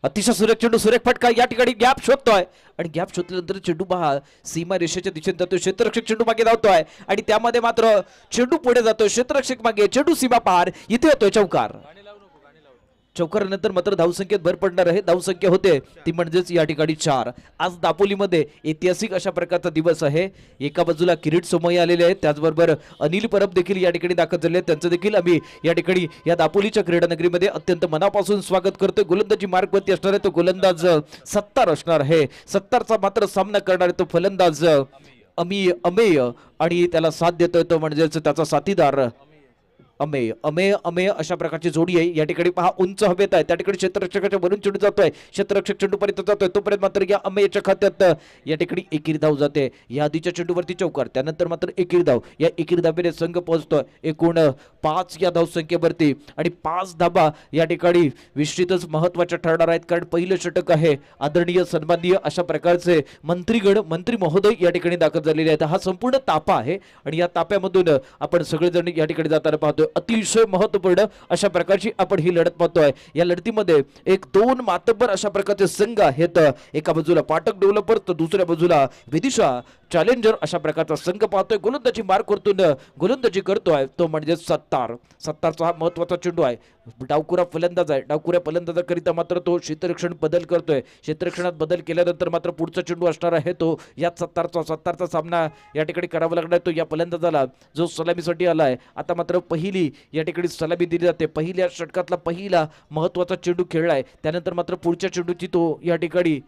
अतिशय सुरेख चेंडू, सुरेख फटका, या ठिकाणी गॅप शोधतोय आणि गॅप शोधल्यानंतर चेंडू पहा सीमा रेषेच्या दिशेने जातोय, क्षेत्ररक्षक चेंडू मागे धावतोय आणि त्यामध्ये मात्र चेंडू पुढे जातोय, क्षेत्ररक्षक मागे, चेंडू सीमा पार, इथे होतोय चौकार. चौकारानंतर मात्र धावसंख्येत भर पडणार आहे. धावसंख्या होते ती म्हणजेच या ठिकाणी 4. आज दापोलीमध्ये ऐतिहासिक अशा प्रकारचा दिवस आहे. एका बाजूला किरीट सोमय्या आलेले आहेत, त्याचबरोबर अनिल परब देखील या ठिकाणी दाखल झाले आहेत. त्यांचं देखील आम्ही या ठिकाणी या दापोलीच्या क्रीडा नगरीमध्ये अत्यंत मनापासून स्वागत करतोय. गोलंदाजी मार्कवरती असणार आहे तो गोलंदाज सत्तार असणार आहे. सत्तारचा मात्र सामना करणार आहे तो फलंदाज अमेय आणि त्याला साथ देतोय तो म्हणजेच त्याचा साथीदार अमेय. अमेय अमेय अशा प्रकारची जोडी आहे. या ठिकाणी पहा उंच हवेत आहे, त्या ठिकाणी क्षेत्ररक्षकाच्या वरून चेंडू जातोय, क्षेत्ररक्षक चेंडूपर्यंत जातोय, तोपर्यंत मात्र या अमेयच्या खात्यात या ठिकाणी एकेरी धाव जाते. या आधीच्या चेंडूवरती चौकार, त्यानंतर मात्र एकेरी धाव. या एकेरी धावेने संघ पोहोचतोय एकूण 5 या धावसंख्येवरती आणि 5 धाबा या ठिकाणी निश्चितच महत्वाच्या ठरणार आहेत, कारण पहिलं षटक आहे. आदरणीय सन्माननीय अशा प्रकारचे मंत्री महोदय या ठिकाणी दाखल झालेले आहेत. हा संपूर्ण तापा आहे आणि या ताप्यामधून आपण सगळेजण या ठिकाणी जाताना पाहतोय. अतिशय महत्वपूर्ण अशा प्रकारची आपण ही लढत पाहतोय. या लढतीमध्ये 1-2 मातब्बर अशा प्रकारचे संघ आहेत. एका बाजूला पाटक डेव्हलपर तर दुसऱ्या बाजूला विदिशा चॅलेंजर अशा प्रकारचा संघ पाहतोय. गोलंदाजी मार्कवरतून गोलंदाजी करतोय तो म्हणजे सत्तारचा हा महत्वाचा चेंडू आहे. डावकुरा फलंदाज आहे, डावकुऱ्या फलंदाजाकरिता मात्र तो क्षेत्ररक्षण बदल करतोय. क्षेत्ररक्षणात बदल केल्यानंतर मात्र पुढचा चेंडू असणार आहे तो या सत्तारचा सामना या ठिकाणी करावा लागणार. तो या फलंदाजाला जो सलामीसाठी आलाय. आता मात्र पहिली या ठिकाणी सलामी दिली जाते. पहिल्या षटकातला पहिला महत्वाचा चेंडू खेळलाय, त्यानंतर मात्र पुढच्या चेंडूची तो या ठिकाणी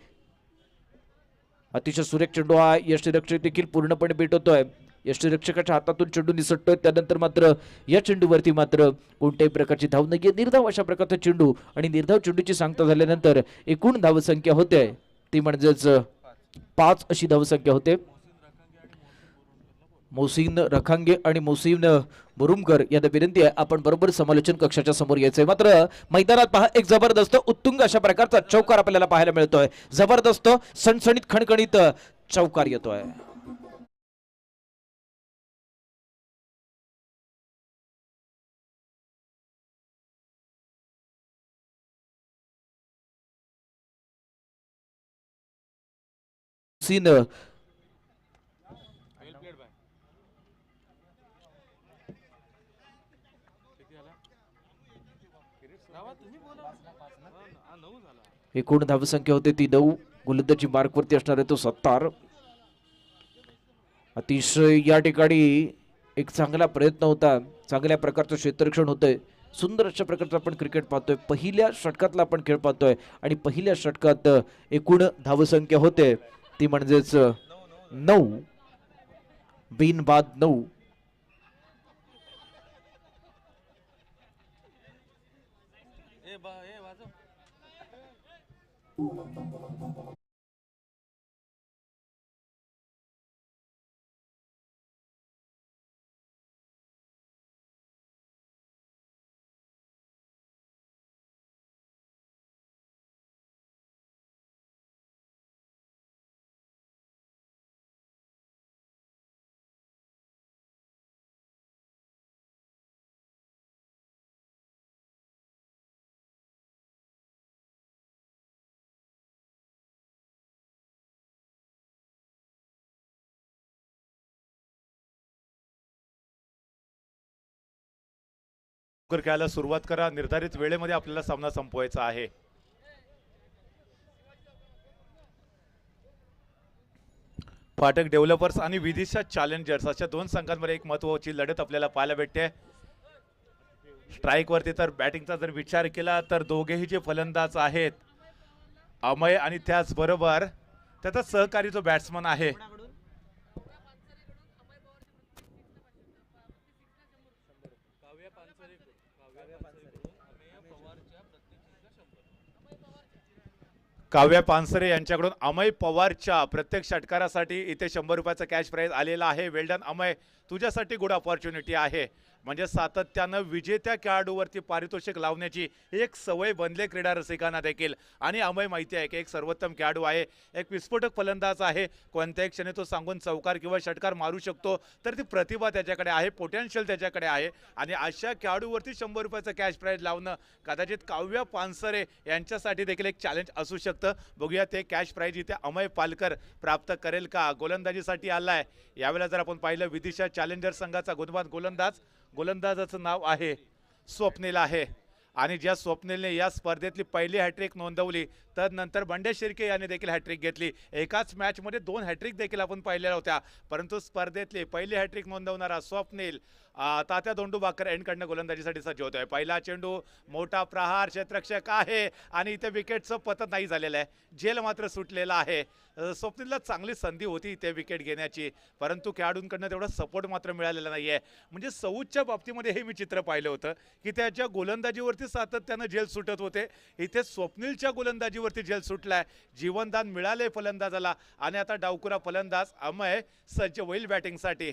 अतिशय सुरेख चेंडू हा यष्टीरक्षक देखील पूर्णपणे भेटतोय. यष्टीरक्षकाच्या हातातून चेंडू निसटतोय, त्यानंतर मात्र या चेंडूवरती मात्र कोणत्याही प्रकारची धाव नाहीये. निर्धाव अशा प्रकारचा चेंडू आणि निर्धाव चेंडूची सांगता झाल्यानंतर एकूण धावसंख्या होते ती म्हणजेच 5 अशी धावसंख्या होते. मोहसिन रखांगे आणि मोहसिन मुरुमकर यांना विनंती आहे आपण बरोबर समालोचन कक्षाच्या समोर यायचंय. मात्र मैदानात पहा एक जबरदस्त उत्तुंग अशा प्रकारचा चौकार आपल्याला पाहायला मिळतोय. जबरदस्त सणसणीत खणखणीत चौकार येतोय. एकूण धावसंख्या होते ती 9. गोलंदाजी मार्कवरती असणार आहे तो सत्तार. अतिशय या ठिकाणी एक चांगला प्रयत्न होता, चांगल्या प्रकारचं क्षेत्ररक्षण होतंय. सुंदर अशा प्रकारचं आपण क्रिकेट पाहतोय. पहिल्या षटकातला आपण खेळ पाहतोय आणि पहिल्या षटकात एकूण धावसंख्या होते ती म्हणजेच 9 बिनबाद 9. खेळायला सुरुवात करा. निर्धारित वेळेमध्ये आपल्याला सामना संपवायचा आहे. फाटक डेव्हलपर्स आणि विदिशा चॅलेंजर्स अशा 2 संघांमध्ये एक महत्त्वाची लढत आपल्याला पाहायला भेटते. स्ट्राईक वरती तर बॅटिंगचा जर विचार केला तर दोघेही जे फलंदाज आहेत अमय आणि त्याचबरोबर त्याचा सहकारी जो बॅट्समन आहे काव्या पानसरे यांच्याकडून अमय पवारच्या प्रत्येक षटकारासाठी इथे 100 रुपयाचा कॅश प्राइज आलेला आहे. वेल डन अमय, तुझ्यासाठी गुड अपॉर्च्युनिटी आहे. म्हणजे सातत्यानं विजेत्या खेळाडूवरती पारितोषिक लावण्याची एक सवय बनले क्रीडा रसिकांना देखील. आणि अमय माहिती आहे की एक सर्वोत्तम खेळाडू आहे, एक विस्फोटक फलंदाज आहे. कोणत्याही क्षणी तो सांगून चौकार किंवा षटकार मारू शकतो. तर ती प्रतिभा त्याच्याकडे आहे, पोटेन्शियल त्याच्याकडे आहे. आणि अशा खेळाडूवरती 100 रुपयाचं कॅश प्राईज लावणं कदाचित काव्य पानसरे यांच्यासाठी देखील एक चॅलेंज असू शकतं. बघूया ते कॅश प्राईज इथे अमय पालकर प्राप्त करेल का. गोलंदाजीसाठी आलाय यावेळेला. जर आपण पाहिलं विदिशा चॅलेंजर संघाचा गुणवान गोलंदाजाचं नाव आहे स्वप्नील आहे. आणि ज्या स्वप्नीलने या स्पर्धेतली पहिली हॅट्रिक नोंदवली, तर नंतर बंडे शिर्के याने देखील हॅट्रिक घेतली. एकाच मॅचमध्ये 2 हॅट्रिक देखील आपण पाहिलेल्या होत्या. परंतु स्पर्धेतली पहिली हॅट्रिक नोंदवणारा स्वप्नील तात्या दोंडूबाकर एंडकडनं गोलंदाजीसाठी सज्ज होतोय. पहिला चेंडू, मोठा प्रहार, क्षेत्ररक्षक आहे आणि इथे विकेटचं पतन नाही झालेलं आहे, झेल मात्र सुटलेला आहे. स्वप्नीलला चांगली संधी होती इथे विकेट घेण्याची, परंतु खेळाडूंकडनं तेवढा सपोर्ट मात्र मिळालेला नाहीये. म्हणजे सौदच्या बाबतीमध्ये हे मी चित्र पाहिलं होतं की त्याच्या गोलंदाजीवरती सातत्यानं झेल सुटत होते. इथे स्वप्नीलच्या गोलंदाजीवरती झेल सुटलाय, जीवनदान मिळाले फलंदाजाला. आणि आता डावकुरा फलंदाज अमय सज्ज होईल बॅटिंगसाठी.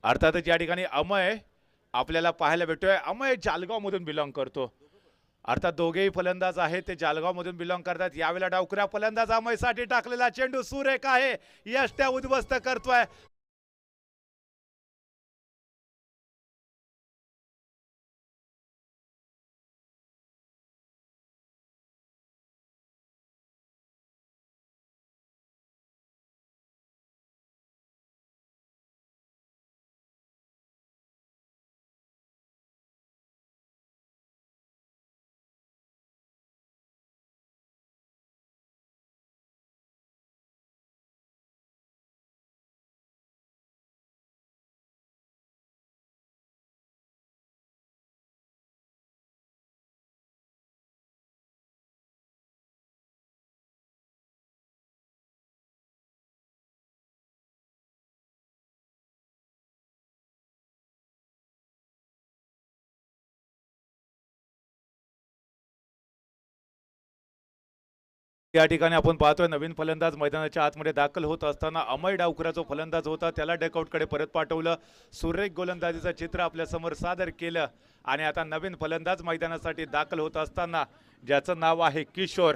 अर्थातच या ठिकाणी अमय आपल्याला पाहायला भेटतोय. अमय जालगाव मधून बिलॉंग करतो. अर्थात दोघेही फलंदाज आहेत ते जालगाव मधून बिलॉंग करतात. यावेळेला डावकुऱ्या फलंदाज अमयसाठी टाकलेला चेंडू सुरेख आहे, यष्ट्या उद्ध्वस्त करतोय. या ठिकाणी आपण पाहतोय नवीन फलंदाज मैदानाच्या आतमध्ये दाखल होत असताना अमय डावकुरा जो फलंदाज होता त्याला डकआउटकडे परत पाठवलं. सुरेख गोलंदाजीचं चित्र आपल्या समोर सादर केलं. आणि आता नवीन फलंदाज मैदानासाठी दाखल होत असताना ज्याचं नाव आहे किशोर.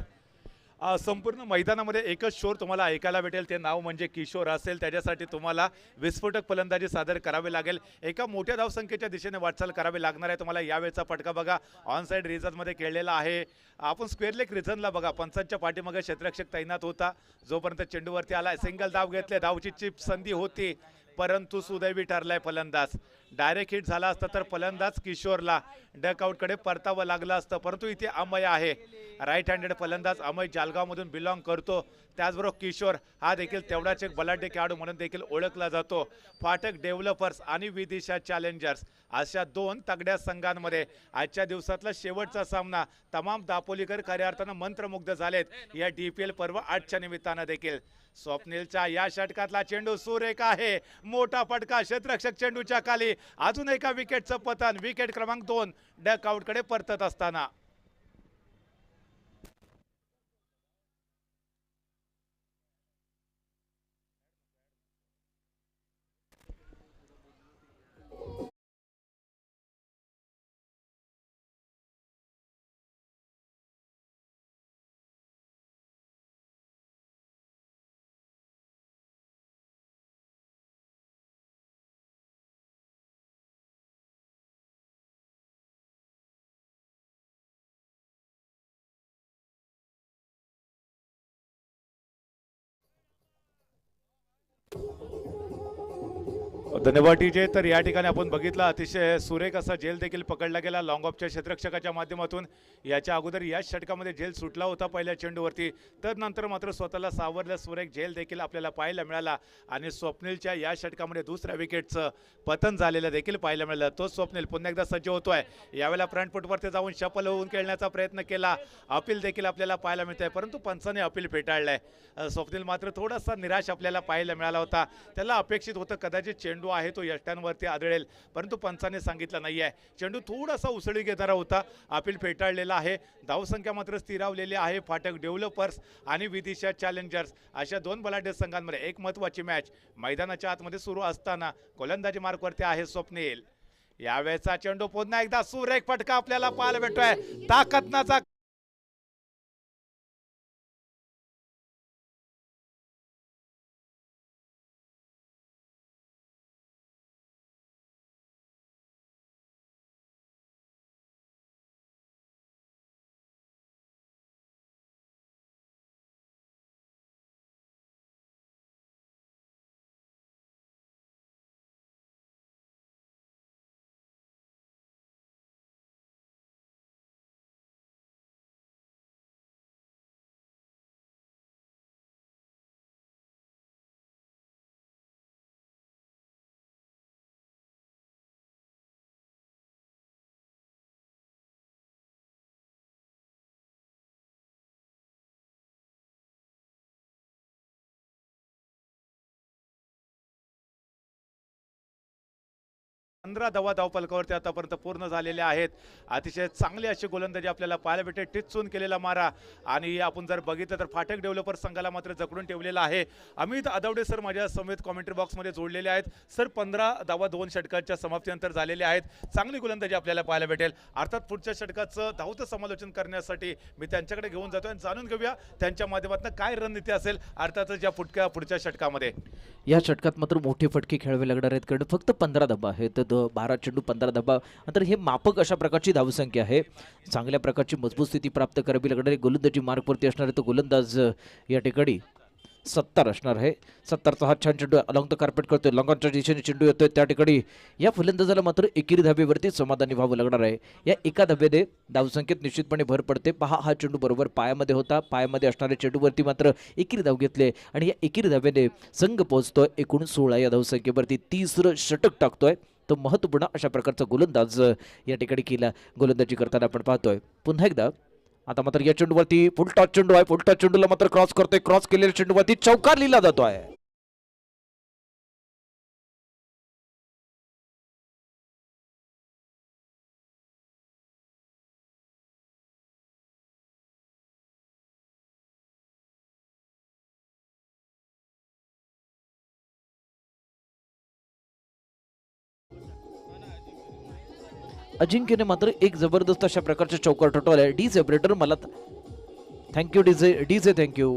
संपूर्ण मैदानामध्ये एकच शोर तुम्हाला ऐकायला भेटेल, ते नाव म्हणजे किशोर असेल. त्याच्यासाठी तुम्हाला विस्फोटक फलंदाजी सादर करावी लागेल. एका मोठ्या धावसंख्येच्या दिशेने वाटचाल करावी लागणार आहे तुम्हाला. यावेळेचा फटका बघा ऑन साईड रिझनमध्ये खेळलेला आहे. आपण स्क्वेअर लेग रिझनला बघा, पंचांच्या पाठीमागे क्षेत्ररक्षक तैनात होता. जोपर्यंत चेंडूवरती आला, सिंगल धाव घेतले, धावची चिप संधी होती, परंतु सुदैवी ठरलाय फलंदाज. डायरेक्ट हिट झाला असता तर फलंदाज किशोरला डकआउटकडे परतावं लागलं असतं. परंतु इथे अमय आहे, राईट हँडेड फलंदाज अमय जालगावमधून बिलॉंग करतो. त्याचबरोबर किशोर हा देखील तेवढाच एक बलाढ्य खेळाडू म्हणून देखील ओळखला जातो. फाटक डेव्हलपर्स आणि विदिशा चॅलेंजर्स अशा 2 तगड्या संघांमध्ये आजच्या दिवसातला शेवटचा सामना. तमाम दापोलीकर खऱ्या अर्थानं मंत्रमुग्ध झालेत या DPL पर्व 8च्या निमित्तानं देखील. स्वप्नीलच्या या षटकातला चेंडू सुरेख आहे, मोठा फटका, क्षेत्ररक्षक चेंडूच्या खाली. अजून एका विकेटचं पतन, विकेट क्रमांक 2 डकआउटकडे परतत असताना. धन्यवाद टीजे. तर या ठिकाणी आपण बघितलं अतिशय सुरेख असा झेल देखील पकडला गेला लॉंग ऑफच्या क्षेत्ररक्षकाच्या माध्यमातून. याच्या अगोदर या षटकामध्ये झेल सुटला होता पहिल्या चेंडूवरती, तर नंतर मात्र स्वतःला सावरलं सुरेख झेल देखील आपल्याला पाहायला मिळाला. आणि स्वप्नीलच्या या षटकामध्ये दुसऱ्या विकेटचं पतन झालेलं देखील पाहायला मिळालं. तो स्वप्नील पुन्हा एकदा सज्ज होतोय. यावेळेला फ्रंट फुटवरती जाऊन शफल होऊन खेळण्याचा प्रयत्न केला, अपील देखील आपल्याला पाहायला मिळतंय, परंतु पंचाने अपील फेटाळलंय. स्वप्नील मात्र थोडासा निराश आपल्याला पाहायला मिळाला होता. त्याला अपेक्षित होतं कदाचित चेंडू आहे तो यष्ट्यांवरती आदळेल, परंतु पंचाने सांगितलं नाही आहे. चेंडू थोडासा उसळी घेणारा होता, अपील फेटाळलेला आहे. धावसंख्या मात्र स्थिरावलेली आहे. फाटक डेव्हलपर्स आणि विदिशा चॅलेंजर्स अशा दोन बलाढ्य संघांमध्ये एक महत्त्वाची मॅच मैदानाच्या आतमध्ये सुरू असताना गोलंदाजी मार्कवरती आहे स्वप्नील. यावेळेचा चेंडू पुन्हा एकदा सुरेख फटका आपल्याला पाहायला भेटतोय. ताकदनाचा पंधरा धावफलकावरती आतापर्यंत पूर्ण झालेले आहेत. अतिशय चांगली अशी गोलंदाजी आपल्याला पाहायला भेटते. टिचून केलेला मारा आणि आपण जर बघितलं तर फाटक डेव्हलपर संघाला मात्र जकडून ठेवलेला आहे. अमित आदवडे सर माझ्या समेत कॉमेंट्री बॉक्समध्ये जोडलेले आहेत. सर 15 धावा 2 षटकांच्या समाप्तीनंतर झालेले आहेत. चांगली गोलंदाजी आपल्याला पाहायला भेटेल. अर्थात पुढच्या षटकाचं धावतं समालोचन करण्यासाठी मी त्यांच्याकडे घेऊन जातोय आणि जाणून घेऊया त्यांच्या माध्यमातून काय रणनीती असेल अर्थातच या पुढच्या षटकामध्ये. या षटकात मात्र मोठे फटके खेळावे लागणार आहेत, कारण फक्त 15 धावा आहेत. 12 चेंडू 15 धावा, नंतर हे माफक अशा प्रकारची धावसंख्या आहे. चांगल्या प्रकारची मजबूत स्थिती प्राप्त करावी लागणार आहे. गोलंदाजी मार्कवरती असणार आहे तो गोलंदाज या ठिकाणी 70 असणार आहे. 70चा हा छान चेंडू अलॉंग द कार्पेट करतोय. लॉंगॉनच्या दिशेने चेंडू येतोय. त्या ठिकाणी या फलंदाजाला मात्र एकेरी धावेवरती समाधानी व्हावं लागणार आहे. या एका धावेने धावसंख्येत निश्चितपणे भर पडते. पहा, हा चेंडू बरोबर पायामध्ये होता. पायामध्ये असणाऱ्या चेंडूवरती मात्र एकेरी धाव घेतले आणि या एकेरी धावेने संघ पोहोचतोय एकूण 16 या धावसंख्येवरती. तिसरं षटक टाकतोय तो महत्त्वपूर्ण अशा प्रकारचा गोलंदाज या ठिकाणी केला गोलंदाजी करताना आपण पाहतोय. पुन्हा एकदा आता मात्र या चेंडूवरती फुल टॉस चेंडू आहे. फुल टॉस चेंडूला मात्र क्रॉस करतोय. क्रॉस केलेल्या चेंडूवरती चौकार लिहिला जातोय. अजिंक्यने मात्र एक जबरदस्त अशा प्रकारचे चौकार ठोठावलाय. डी सेपरेटर मला थँक्यू डीजे थँक्यू.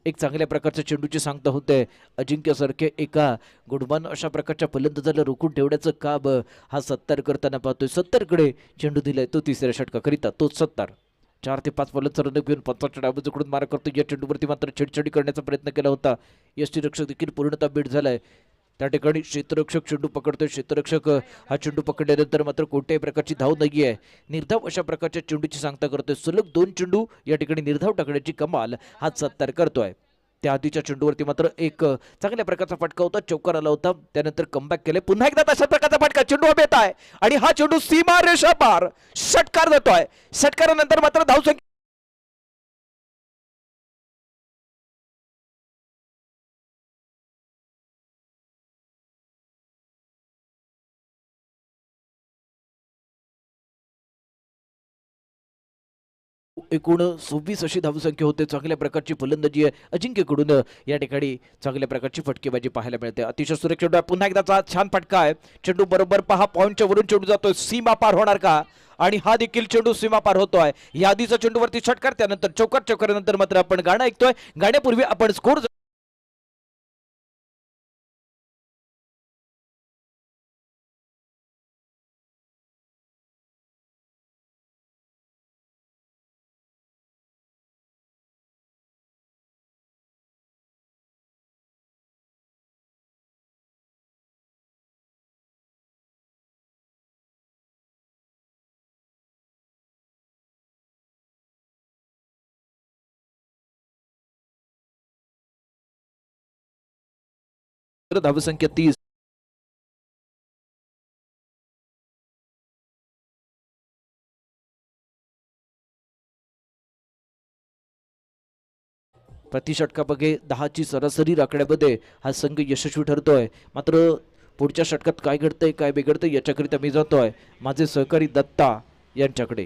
एक चांगल्या प्रकारच्या चेंडूची सांगता होते. अजिंक्य सारखे एका गुणवान अशा प्रकारच्या फलंदाजाला रोखून ठेवण्याचं काम हा 70 करताना पाहतोय. 70 कडे चेंडू दिलाय तो तिसऱ्या षटकाकरिता. तो 70 4 ते 5 फलंदाज रन घेऊन 55 डावाकडून मारा करतो. या चेंडूवरती मात्र छेडछाडी करण्याचा प्रयत्न केला होता. यष्टीरक्षक देखील पूर्णतः बीट झालाय. त्या ठिकाणी क्षेत्ररक्षक चेंडू पकडतोय. क्षेत्ररक्षक हा चेंडू पकडल्यानंतर मात्र कोणत्याही प्रकारची धाव नाही आहे. निर्धाव अशा प्रकारच्या चेंडूची सांगता करतोय. सलग 2 चेंडू या ठिकाणी निर्धाव टाकण्याची कमाल हा 70 करतोय. त्या आधीच्या चेंडूवरती मात्र एक चांगल्या प्रकारचा फटका होता. चौकार आला होता. त्यानंतर कमबॅक केले. पुन्हा एकदा तशा प्रकारचा फटका चेंडू येत आहे आणि हा चेंडू सीमा रेषा पार षटकार जातोय. षटकारानंतर मात्र धावसंख्या एकूण 26 अशी धावसंख्या होते. चांगल्या प्रकारची फलंदाजी आहे अजिंक्यकडून. या ठिकाणी चांगल्या प्रकारची फटकेबाजी पाहायला मिळते. अतिशय सुरेख चेंडू आहे. पुन्हा एकदा छान फटका आहे. चेंडू बरोबर पहा पॉइंटच्या वरून चेंडू जातोय. सीमा पार होणार का? आणि हा देखील चेंडू सीमा पार होतोय. या आधीचा चेंडूवरती षटकार, त्यानंतर चौकार, चौकारानंतर मात्र आपण गाणं ऐकतोय. गाण्यापूर्वी आपण स्कोर धावसंख्या 30. प्रति षटकामागे 10ची सरासरी राखण्यामध्ये हा संघ यशस्वी ठरतोय. मात्र पुढच्या षटकात काय घडतंय काय बिघडतंय याच्याकरिता मी जातोय माझे सहकारी दत्ता यांच्याकडे.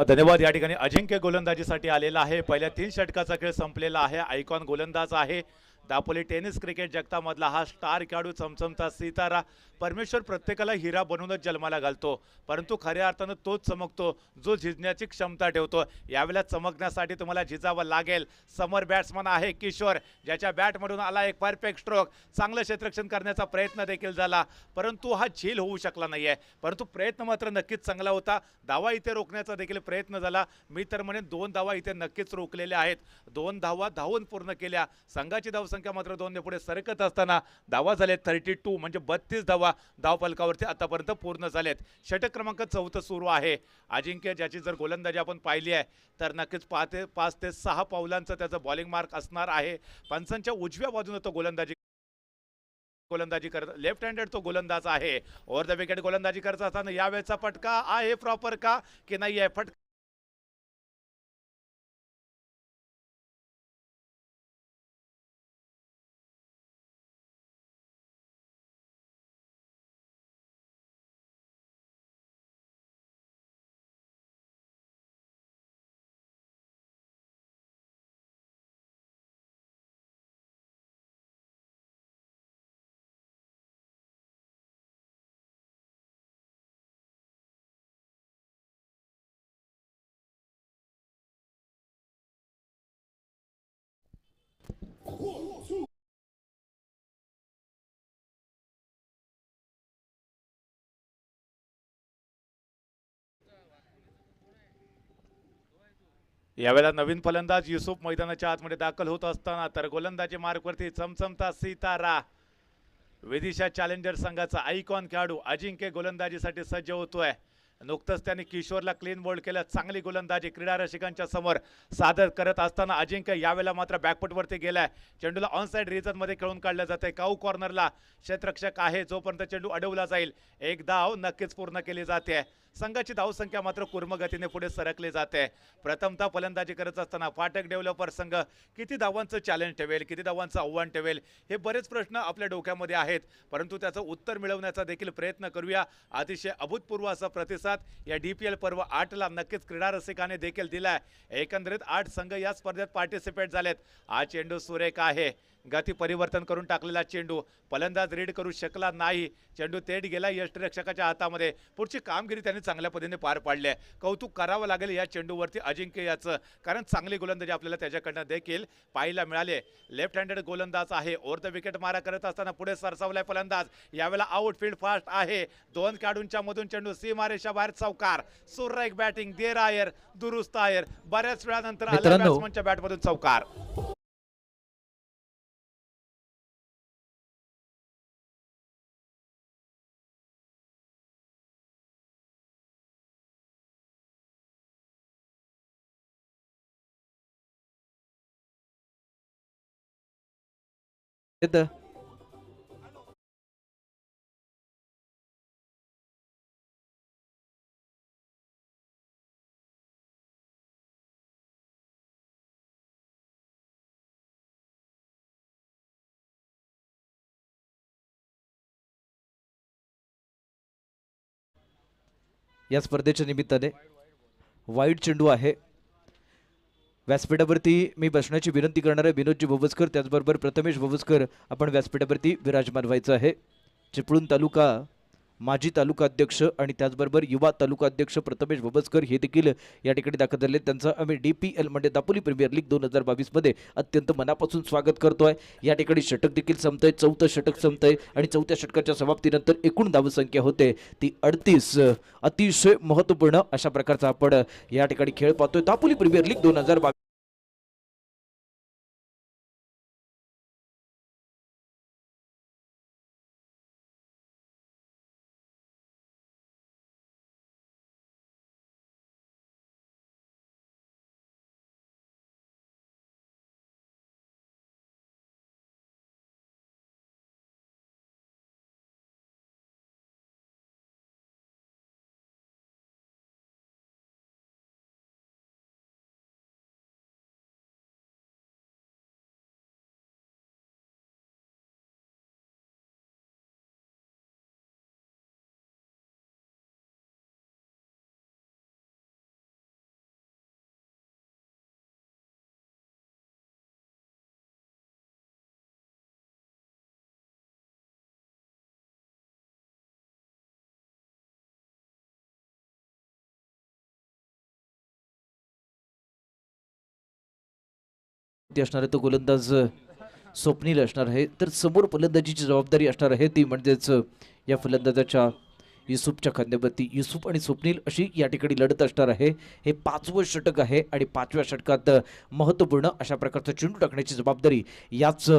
धन्यवाद. या ठिकाणी अजिंक्य गोलंदाजीसाठी आलेला आहे. पहिल्या 3 षटकाचा खेळ संपलेला आहे. आयकॉन गोलंदाज आहे. दापोली टेनिस क्रिकेट जगतामधला हा स्टार खेळाडू चमचमता सितारा. परमेश्वर प्रत्येकाला हिरा बनवूनच जन्माला घालतो, परंतु खऱ्या अर्थानं तोच चमकतो जो झिजण्याची क्षमता ठेवतो. यावेळेला चमकण्यासाठी तुम्हाला झिजावं लागेल. समर बॅट्समन आहे किशोर, ज्याच्या बॅटमधून आला एक परफेक्ट स्ट्रोक. चांगलं क्षेत्ररक्षण करण्याचा प्रयत्न देखील झाला, परंतु हा झील होऊ शकला नाहीये. परंतु प्रयत्न मात्र नक्कीच चांगला होता. धावा इथे रोखण्याचा देखील प्रयत्न झाला. मी तर म्हणेन 2 धावा इथे नक्कीच रोखलेल्या आहेत. 2 धावा धावून पूर्ण केल्या. संघाची धावसंख्या मात्र 2 ने पुढे सरकत असताना धावा झाले 32, म्हणजे 32 धावा धावफलकावरती आतापर्यंत पूर्ण झालेत. षटक क्रमांक 4 सुरू आहे. अजिंक्य, ज्याची जर गोलंदाजी आपण पाहिली आहे तर नक्कीच 5 ते 6 पावलांचं त्याचं बॉलिंग मार्क असणार आहे. पंचांच्या उजव्या बाजूने तो गोलंदाजी करत, लेफ्ट हँडेड तो गोलंदाज आहे. ओव्हर द विकेट गोलंदाजी करत असताना यावेळेचा फटका आहे प्रॉपर का की नाही आहे? फटका यावेळेला नवीन फलंदाज युसुफ मैदानाच्या आतमध्ये दाखल होत असताना तर गोलंदाजी मार्कवरती चमचमता सितारा विदिशा चॅलेंजर संघाचा आयकॉन खेळाडू अजिंक्य गोलंदाजीसाठी सज्ज होतोय. नुकतंच त्यांनी किशोरला क्लीन बोल्ड केलं. चांगली गोलंदाजी क्रीडा रसिकांच्या समोर सादर करत असताना अजिंक्य यावेळेला मात्र बॅकफुटवरती गेलाय. चेंडूला ऑन साइड रिजन मध्ये खेळून काढलं जातंय. काऊ कॉर्नरला क्षेत्ररक्षक आहे. जोपर्यंत चेंडू अडवला जाईल एक धाव नक्कीच पूर्ण केली जाते. संघाची धावसंख्या मात्र कुर्म गतीने पुढे सरकली जाते. प्रथमतः फलंदाजी करत असताना फाटक डेव्हलपर संघ किती धावांचं चॅलेंज ठेवेल, किती धावांचं आव्हान ठेवेल, हे बरेच प्रश्न आपल्या डोक्यामध्ये आहेत, परंतु त्याचं उत्तर मिळवण्याचा देखील प्रयत्न करूया. अतिशय अभूतपूर्व असा प्रतिसाद या DPL पर्व 8ला नक्कीच क्रीडा रसिकाने देखील दिलाय. एकंदरीत 8 संघ या स्पर्धेत पार्टिसिपेट झालेत. हा चेंडू सुरेख आहे. गती परिवर्तन करून टाकलेला चेंडू, फलंदाज रीड करू शकला नाही. चेंडू थेट गेला यष्टिरक्षकाच्या हातामध्ये. पुढची कामगिरी त्यांनी चांगल्या पद्धतीने पार पाडली आहे. कौतुक करावं लागेल या चेंडूवरती अजिंक्य याचं, कारण चांगली गोलंदाजी आपल्याला त्याच्याकडनं देखील पाहायला मिळाले. लेफ्ट हँडेड गोलंदाज आहे. ओव्हर द विकेट मारा करत असताना पुढे सरसावलाय फलंदाज. यावेळेला आउटफील्ड फास्ट आहे. 2 खेळाडूंच्या मधून चेंडू सीमारेषा बाहेर चौकार. सुरेख बॅटिंग, देर आयर, दुरुस्त आयर. बऱ्याच वेळानंतर आल्या बॅट्समनच्या बॅटमधून चौकार. या स्पर्धेच्या निमित्ताने वाईट चेंडू आहे. व्यासपीठावरती मी बसण्याची विनंती करणार आहे विनोदजी भोवसकर, त्याचबरोबर प्रथमेश भोवसकर आपण व्यासपीठावरती विराजमान व्हायचं आहे. चिपळूण तालुका माजी तालुका अध्यक्ष आणि त्याचबरोबर युवा तालुका अध्यक्ष प्रथमेश भोवसकर हे देखील या ठिकाणी दाखल झाले. त्यांचं आम्ही DPL म्हणजे दापोली प्रीमियर लीग 2022 मध्ये अत्यंत मनापासून स्वागत करतोय. या ठिकाणी षटक देखील संपतंय. 4थं षटक संपतंय आणि 4थ्या षटकाच्या समाप्तीनंतर एकूण धावसंख्या होते ती 38. अतिशय महत्त्वपूर्ण अशा प्रकारचा आपण या ठिकाणी खेळ पाहतोय. दापोली प्रीमियर लीग 2022 ते असणार आहे तो गोलंदाज स्वप्नील असणार आहे. तर समोर फलंदाजीची जबाबदारी असणार आहे ती म्हणजेच या फलंदाजाच्या युसुफच्या खांद्यावरती. युसुफ आणि स्वप्नील अशी या ठिकाणी लढत असणार आहे. हे 5वं षटक आहे आणि 5व्या षटकात महत्त्वपूर्ण अशा प्रकारचा चेंडू टाकण्याची जबाबदारी याच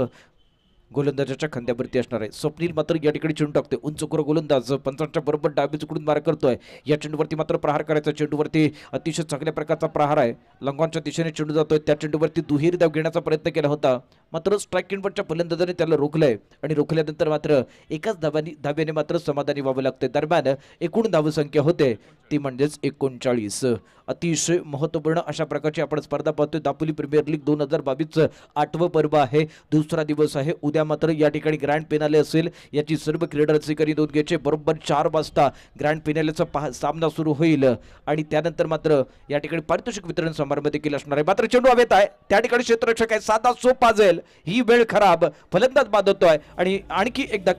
गोलंदाजाच्या खांद्यावरती असणार आहे. स्वप्नील मात्र या ठिकाणी चेंडू टाकतोय. उंच खोरा गोलंदाज पंचांच्या बरोबर डावी चुकडून मारा करतोय. या चेंडूवरती मात्र प्रहार करायचा. चेंडूवरती अतिशय चांगल्या प्रकारचा प्रहार आहे. लंगॉनच्या दिशेने चेंडू जातोय. त्या चेंडूवरती दुहेरी धाव घेण्याचा प्रयत्न केला होता, मात्र स्ट्राईक एंडवरच्या फलंदाजाने त्याला रोखलंय आणि रोखल्यानंतर मात्र एकाच धाव्याने मात्र समाधानी व्हावं लागतंय. दरम्यान एकूण धावसंख्या होते ती म्हणजेच 39. अतिशय महत्त्वपूर्ण अशा प्रकारची आपण स्पर्धा पाहतोय. दापोली प्रीमियर लीग 2022 8वं पर्व आहे. दुसरा दिवस आहे. उद्या मात्र या ठिकाणी ग्रँड फिनाले असेल. याची सर्व क्रीडा रसिकांनी नोंद घ्यायची. बरोबर 4 वाजता ग्रँड फिनालेचा सामना सुरू होईल आणि त्यानंतर मात्र या ठिकाणी पारितोषिक वितरण समारंभ देखील असणार आहे. मात्र चेंडू हवेत आहे. त्या ठिकाणी क्षेत्ररक्षक आहे. साधा सोपा जाईल. ही वेळ खराब. फलंदाज बाद होतोय आणि आणखी एकदा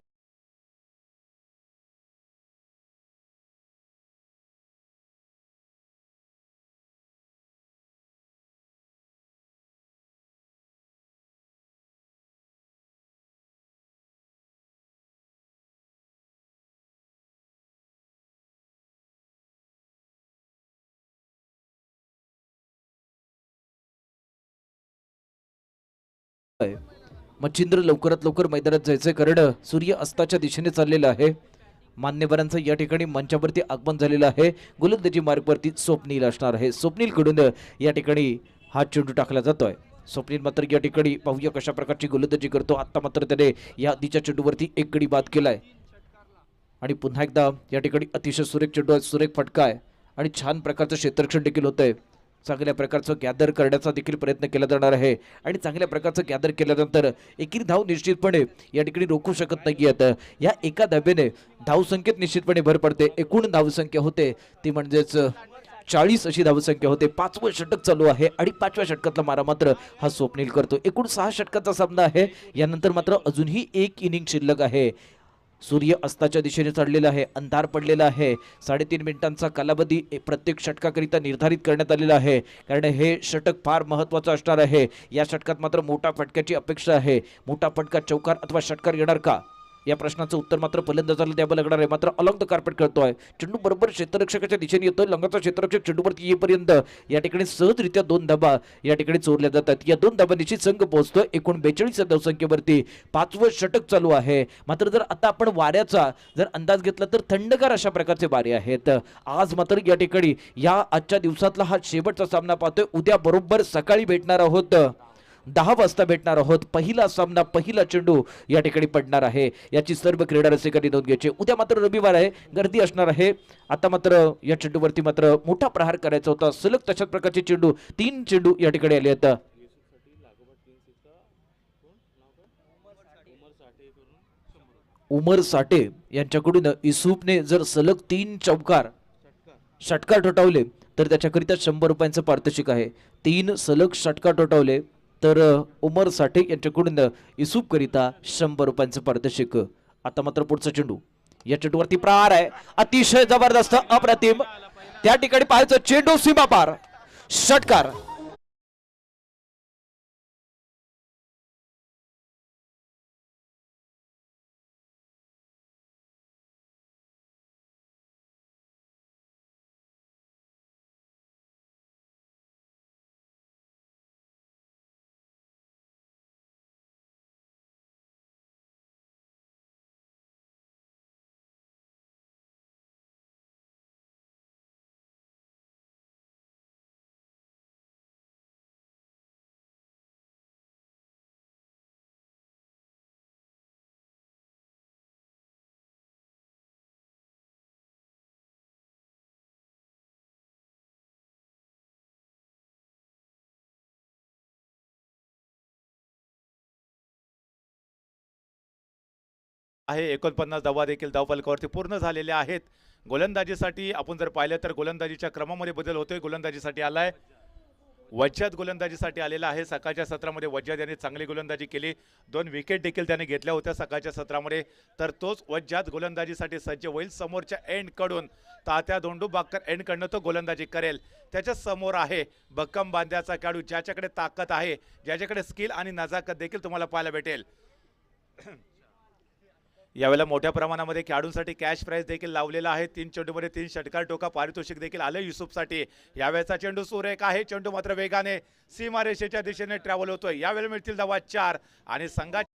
मच्छिंद्र लवकरात लवकर मैदानात जायचंय कारण सूर्य अस्ताच्या दिशेने चाललेला आहे. मान्यवरांचं या ठिकाणी मंचावरती आगमन झालेलं आहे. गोलंदाजी मार्गवरती स्वप्नील असणार आहे. स्वप्नील कडून या ठिकाणी हा चेंडू टाकला जातोय. स्वप्नील मात्र या ठिकाणी पाहूया कशा प्रकारची गोलंदाजी करतो. आता मात्र त्याने या आधीच्या चेंडूवरती एक गडी बाद केलाय आणि पुन्हा एकदा या ठिकाणी अतिशय सुरेख चेंडू आहे. सुरेख फटका आहे आणि छान प्रकारचं क्षेत्ररक्षण देखील होतंय. चांगल्या प्रकारचं गॅदर करण्याचा देखील प्रयत्न केला जाणार आहे आणि चांगल्या प्रकारचं गॅदर केल्यानंतर एकेरी धाव निश्चितपणे या ठिकाणी रोखू शकत नाहीयेत. या एका धावेने धावसंख्येत निश्चितपणे भर पडते. एकूण धावसंख्या होते ती म्हणजेच 40 अशी धावसंख्या होते. 5वं षटक चालू आहे आणि 5व्या षटकातला मारा मात्र हा स्वप्नील करतो. एकूण 6 षटकाचा सामना आहे. यानंतर मात्र अजूनही एक इनिंग शिल्लक आहे. सूर्य अस्ताच्या दिशेने चढलेला आहे. अंधार पडलेला आहे. 3.5 मिनिटांचा कालावधी प्रत्येक षटकाकरिता निर्धारित करण्यात आलेला आहे कारण हे षटक फार महत्त्वाचं असणार आहे. या षटकात मात्र मोठा फटक्याची अपेक्षा आहे. मोठा फटका चौकार अथवा षटकार येणार का या प्रश्नाचं उत्तर मात्र फलंदाजाला द्यावं लागणार आहे. मात्र अलॉंग द कार्पेट खेळतोय. चेंडू बरोबर क्षेत्ररक्षकाच्या दिशेने येतोय. लंगाचा क्षेत्ररक्षक चेंडूवरती येईपर्यंत या ठिकाणी सहजरित्या 2 धाबा या ठिकाणी चोरल्या जातात. या 2 धाबांची संघ पोहोचतोय. एकूण 42 धावसंख्येवरती 5वं षटक चालू आहे. मात्र जर आता आपण वाऱ्याचा जर अंदाज घेतला तर थंडगार अशा प्रकारचे वारे आहेत. आज मात्र या ठिकाणी या आजच्या दिवसातला हा शेवटचा सामना पाहतोय. उद्या बरोबर सकाळी भेटणार आहोत. 10 वाजता भेटणार आहोत. पहिला सामना पहिला चेंडू या ठिकाणी पडणार आहे. याची सर्व क्रीडा रसिकांनी नोंद घ्यायची. उद्या मात्र रविवार आहे. गर्दी असणार आहे. आता मात्र या चेंडूवरती मात्र मोठा प्रहार करायचा होता. सलग तशाच प्रकारचे चेंडू 3 चेंडू या ठिकाणी आले आहेत. उमर साठे यांच्याकडून युसुफने जर सलग 3 षटकार ठोठावले तर त्याच्याकरिता 100 रुपयांचं पारितोषिक आहे. 3 सलग षटकार ठोठावले तर उमर साठे यांच्याकडून युसुफ करिता 100 रुपयांचं पारितोषिक. आता मात्र पुढचा चेंडू. या चेंडूवरती प्रहार आहे. अतिशय जबरदस्त अप्रतिम. त्या ठिकाणी पाहायचं चेंडू सीमा पार. षटकार. आहे 49 धावा देखील धावफलकावरती पूर्ण झालेल्या आहेत. गोलंदाजीसाठी आपण जर पाहिलं तर गोलंदाजीच्या क्रमामध्ये बदल होतोय. गोलंदाजीसाठी आलाय वज्जात गोलंदाजीसाठी आलेला आहे. सकाळच्या सत्रामध्ये वज्जात यांनी चांगली गोलंदाजी केली, 2 विकेट देखील त्याने घेतल्या होत्या सकाळच्या सत्रामध्ये. तर तोच वज्जात गोलंदाजीसाठी सज्ज होईल. समोरच्या एंडकडून तात्या धोंडूबाकर एंडकडनं तो गोलंदाजी करेल. त्याच्या समोर आहे भक्कम बांध्याचा खेळाडू, ज्याच्याकडे ताकद आहे, ज्याच्याकडे स्किल आणि नजाकत देखील तुम्हाला पाहायला भेटेल. यावेळेला मोठ्या प्रमाणामध्ये खेळाडूंसाठी कॅश प्राइज देखील लावलेला आहे. 3 चेंडूमध्ये 3 षटकार टोका पारितोषिक देखील आलं युसुफसाठी. यावेळेचा चेंडू सुरेख आहे. चेंडू मात्र वेगाने सीमारेषेच्या दिशेने ट्रॅव्हल होतोय. यावेळेला मिळतील धावा 4 आणि संघाच्या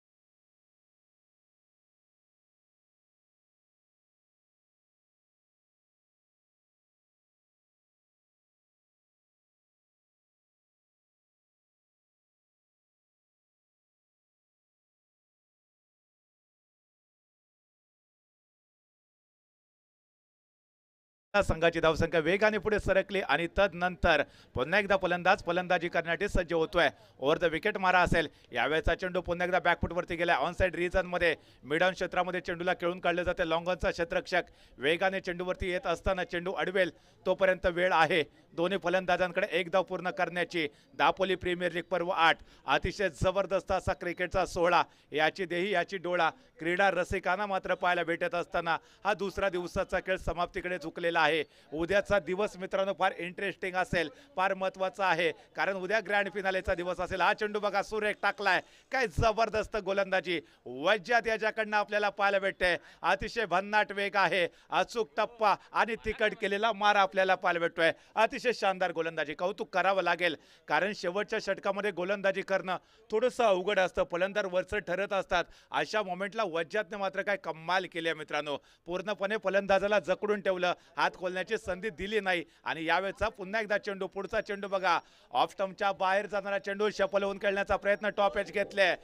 संघाची धावसंख्या वेगाने पुढे सरकली आणि तदनंतर पुन्हा एकदा फलंदाजी करण्यासाठी सज्ज होतोय. ओव्हर द विकेट मारा असेल. यावेळेचा चेंडू पुन्हा एकदा बॅकफुटवरती गेला. ऑन साइड रिजन मध्ये मिड ऑन क्षेत्रामध्ये चेंडूला खेळून काढले जाते. लॉंग ऑनचा क्षेत्ररक्षक वेगाने चेंडूवरती येत असताना चेंडू अडवेल तोपर्यंत वेळ आहे दोन्ही फलंदाजांकडे एक धाव पूर्ण करण्याची. दापोली प्रीमियर लीग पर्व 8 अतिशय जबरदस्त असा क्रिकेटचा सोहळा, याची देही याची डोळा क्रीडा रसिकांना मात्र पाहायला भेटत असताना हा दुसरा दिवसाचा खेळ समाप्तीकडे झुकलेला आहे. उद्याचा दिवस मित्रांनो फार इंटरेस्टिंग असेल, फार महत्वाचा आहे, कारण उद्या ग्रँड फिनालेचा दिवस असेल. हा चेंडू बघा सुरेख टाकलाय, काय जबरदस्त गोलंदाजी वज्जात याच्याकडनं आपल्याला पाहायला भेटते. अतिशय भन्नाट वेग आहे, अचूक टप्पा आणि तिकट केलेला मार आपल्याला पाहायला भेटतोय. अतिशय शानदार गोलंदाजी, कौतुक करावं लागेल, कारण शेवटच्या षटकामध्ये गोलंदाजी करणं थोडंसं अवघड असतं, फलंदाज वरचढ ठरत असतात. अशा मोमेंटला वज्जातने मात्र काय कमाल केली आहे मित्रांनो. पूर्णपणे फलंदाजाला जकडून ठेवलं, हात खोलण्याची संधी दिली नाही. आणि यावेळेचा पुन्हा एकदा चेंडू, पुढचा चेंडू बघा, ऑफ स्टंपच्या बाहेर जाणारा चेंडू शफल होऊन खेळण्याचा प्रयत्न, टॉप एज घेतले.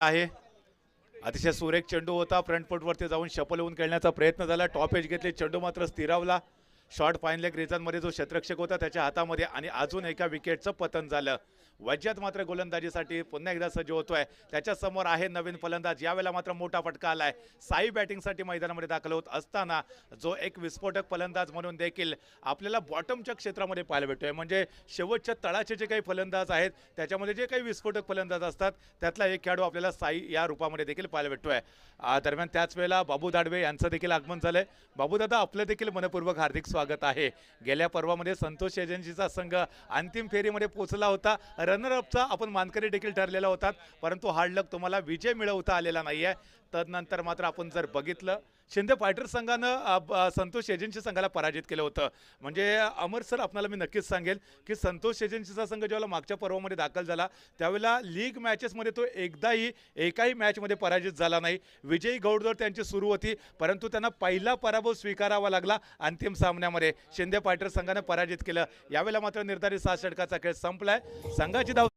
आहे अतिशय सुरेख चेंडू होता. फ्रंट फुट वरती जाऊन शफल होऊन खेळण्याचा प्रयत्न झाला. टॉप एज घेतले, चेंडू मात्र स्थिरावला. शॉर्ट फाईन लेग रिजन मध्ये जो क्षेत्ररक्षक होता त्याच्या हातामध्ये, आणि अजून एका विकेटचं पतन झालं. वज्जात मात्र गोलंदाजीसाठी पुन्हा एकदा सज्ज होतोय. त्याच्या समोर आहे नवीन फलंदाज. यावेळेला मात्र मोठा फटका आलाय. साई बॅटिंगसाठी मैदानामध्ये दाखल होत असताना जो एक विस्फोटक फलंदाज म्हणून देखील आपल्याला बॉटमच्या क्षेत्रामध्ये पाहायला भेटतोय. म्हणजे शेवटच्या तळाचे जे काही फलंदाज आहेत त्याच्यामध्ये जे काही विस्फोटक फलंदाज असतात त्यातला एक खेळाडू आपल्याला साई या रूपामध्ये देखील पाहायला भेटतोय. दरम्यान त्याच वेळेला बाबू दाडवे यांचं देखील आगमन झालंय. बाबू दादा, आपलं देखील मनपूर्वक हार्दिक स्वागत आहे. गेल्या पर्वामध्ये संतोष एजन्सीचा संघ अंतिम फेरीमध्ये पोहोचला होता. रनरअपचा आपण मानकरी देखील ठरलेला होता, परंतु हार्ड लक तुम्हाला विजय मिळवता आलेला नाहीये. तदनंतर मात्र आपण जर बघितलं, शिंदे फायटर्स संघानं संतोष एजन्सी संघाला पराजित केलं होतं. म्हणजे अमर सर, आपल्याला मी नक्कीच सांगेल की संतोष एजन्सीचा संघ ज्यावेळेला मागच्या पर्वामध्ये दाखल झाला त्यावेळेला लीग मॅचेसमध्ये तो एकाही मॅचमध्ये पराजित झाला नाही. विजयी घौडदौड त्यांची सुरू होती, परंतु त्यांना पहिला पराभव स्वीकारावा लागला. अंतिम सामन्यामध्ये शिंदे फायटर्स संघानं पराजित केलं. यावेळेला मात्र निर्धारित 7 षटकाचा खेळ संपलाय. संघाची धाव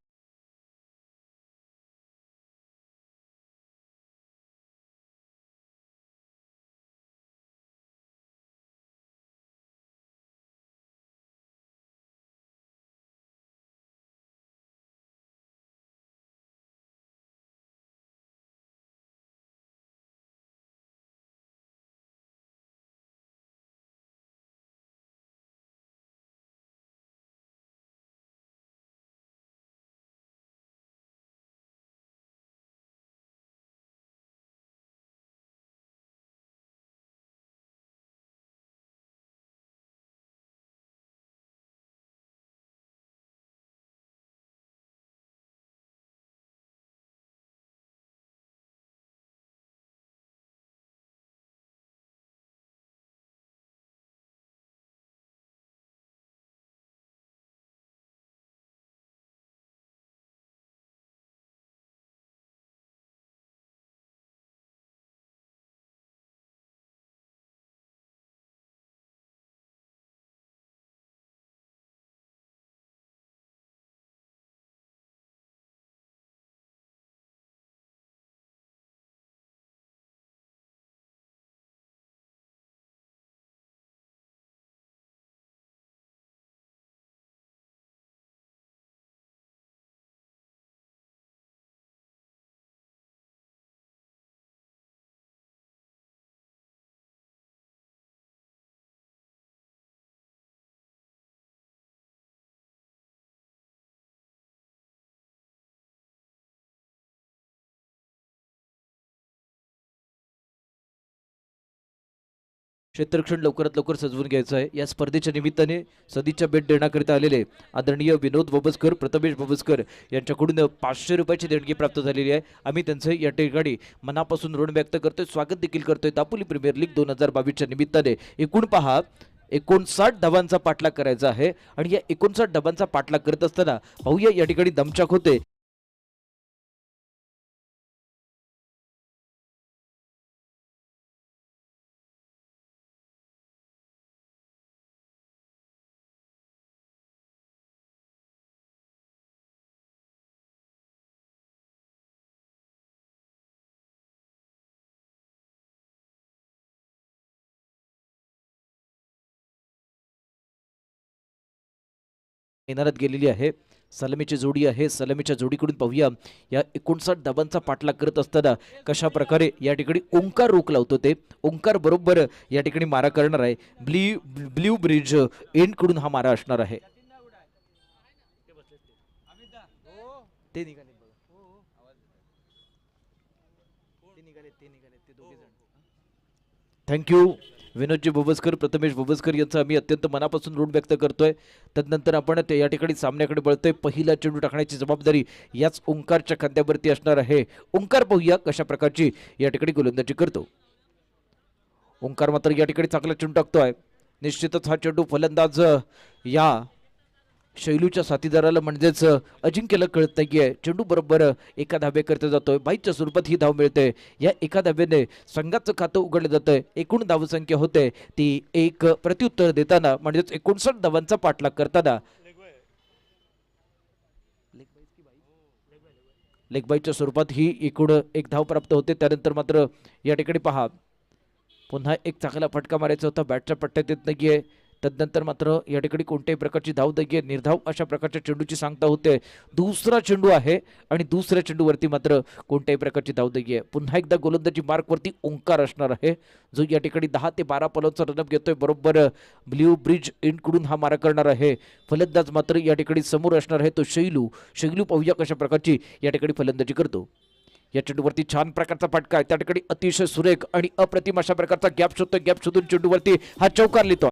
क्षेत्ररक्षण लवकरात लवकर सजवून घ्यायचं आहे। या स्पर्धेच्या निमित्ताने सदिच्छा भेट देण्याकरिता आलेले आदरणीय विनोद बबसकर, प्रथमेश बबसकर यांच्याकडून 500 रुपयाची देणगी प्राप्त झालेली आहे। आम्ही त्यांचे या ठिकाणी मनापासून ऋण व्यक्त करतोय, स्वागत देखील करतोय। दापोली प्रीमियर लीग 2022च्या निमित्ताने एकूण पहा 59 धावांचा पाठलाग करायचा आहे आणि या 59 धावांचा पाठलाग करत असताना पाहूया या ठिकाणी दमछाक होते। इनारत गेलेली आहे, सलामीची जोडी आहे। सलामीच्या जोडीकडून पाहूया या 59 धावांचा पाठलाग करत असताना कशा प्रकारे या ठिकाणी ओंकार रोख लावतो ते ओंकार बरोबर या ठिकाणी मारा करणार आहे। ब्ल्यू ब्रिज एंड कडून हा मारा असणार आहे। ते निघाले थँक्यू विनोदजी बबसकर, प्रथमेश बबसकर यांचं आम्ही अत्यंत मनापासून ऋण व्यक्त करतोय। तदनंतर आपण या ठिकाणी सामन्याकडे वळतोय। पहिला चेंडू टाकण्याची जबाबदारी याच ओंकारच्या खांद्यावरती असणार आहे। ओंकार पाहूया कशा प्रकारची या ठिकाणी गोलंदाजी करतो। ओंकार मात्र या ठिकाणी चांगला चेंडू टाकतोय। निश्चितच हा चेंडू फलंदाज या शैलूच्या साथीदाराला म्हणजेच अजिंक्यला कळत नाहीये। चेंडू बरोबर एका धाब्याकरता जातोय, बाईच्या स्वरूपात ही धाव मिळते। या एका धाब्याने संघाचं खातं उघडलं जातंय। एकूण धावसंख्या होते ती एक प्रत्युत्तर देताना म्हणजेच 59 धावांचा पाठलाग करताना लेगबाईच्या स्वरूपात ही एकूण एक धाव प्राप्त होते। त्यानंतर मात्र या ठिकाणी पहा पुन्हा एक चांगला फटका मारायचा होता, बॅटच्या पट्ट्यात येत नाहीये। तदनंतर मात्र या ठिकाणी कोणत्याही प्रकारची धाव नाहीये, निर्धाव अशा प्रकारच्या चेंडूची सांगता होते। दुसरा चेंडू आहे आणि दुसऱ्या चेंडूवरती मात्र कोणत्याही प्रकारची धाव नाहीये। पुन्हा एकदा गोलंदाजी मार्कवरती ओंकार असणार आहे, जो या ठिकाणी 10 ते 12 फलंचा रनअप घेतोय। बरोबर ब्ल्यू ब्रिज एंड कडून हा मारा करणार आहे। फलंदाज मात्र या ठिकाणी समोर असणार आहे तो शैलू पाहूया कशा प्रकारची या ठिकाणी फलंदाजी करतो। या चेंडूवरती छान प्रकारचा फटका आहे, त्या ठिकाणी अतिशय सुरेख आणि अप्रतिम अशा प्रकारचा गॅप शोधतोय। गॅप शोधून चेंडूवरती हा चौकार लिहितो।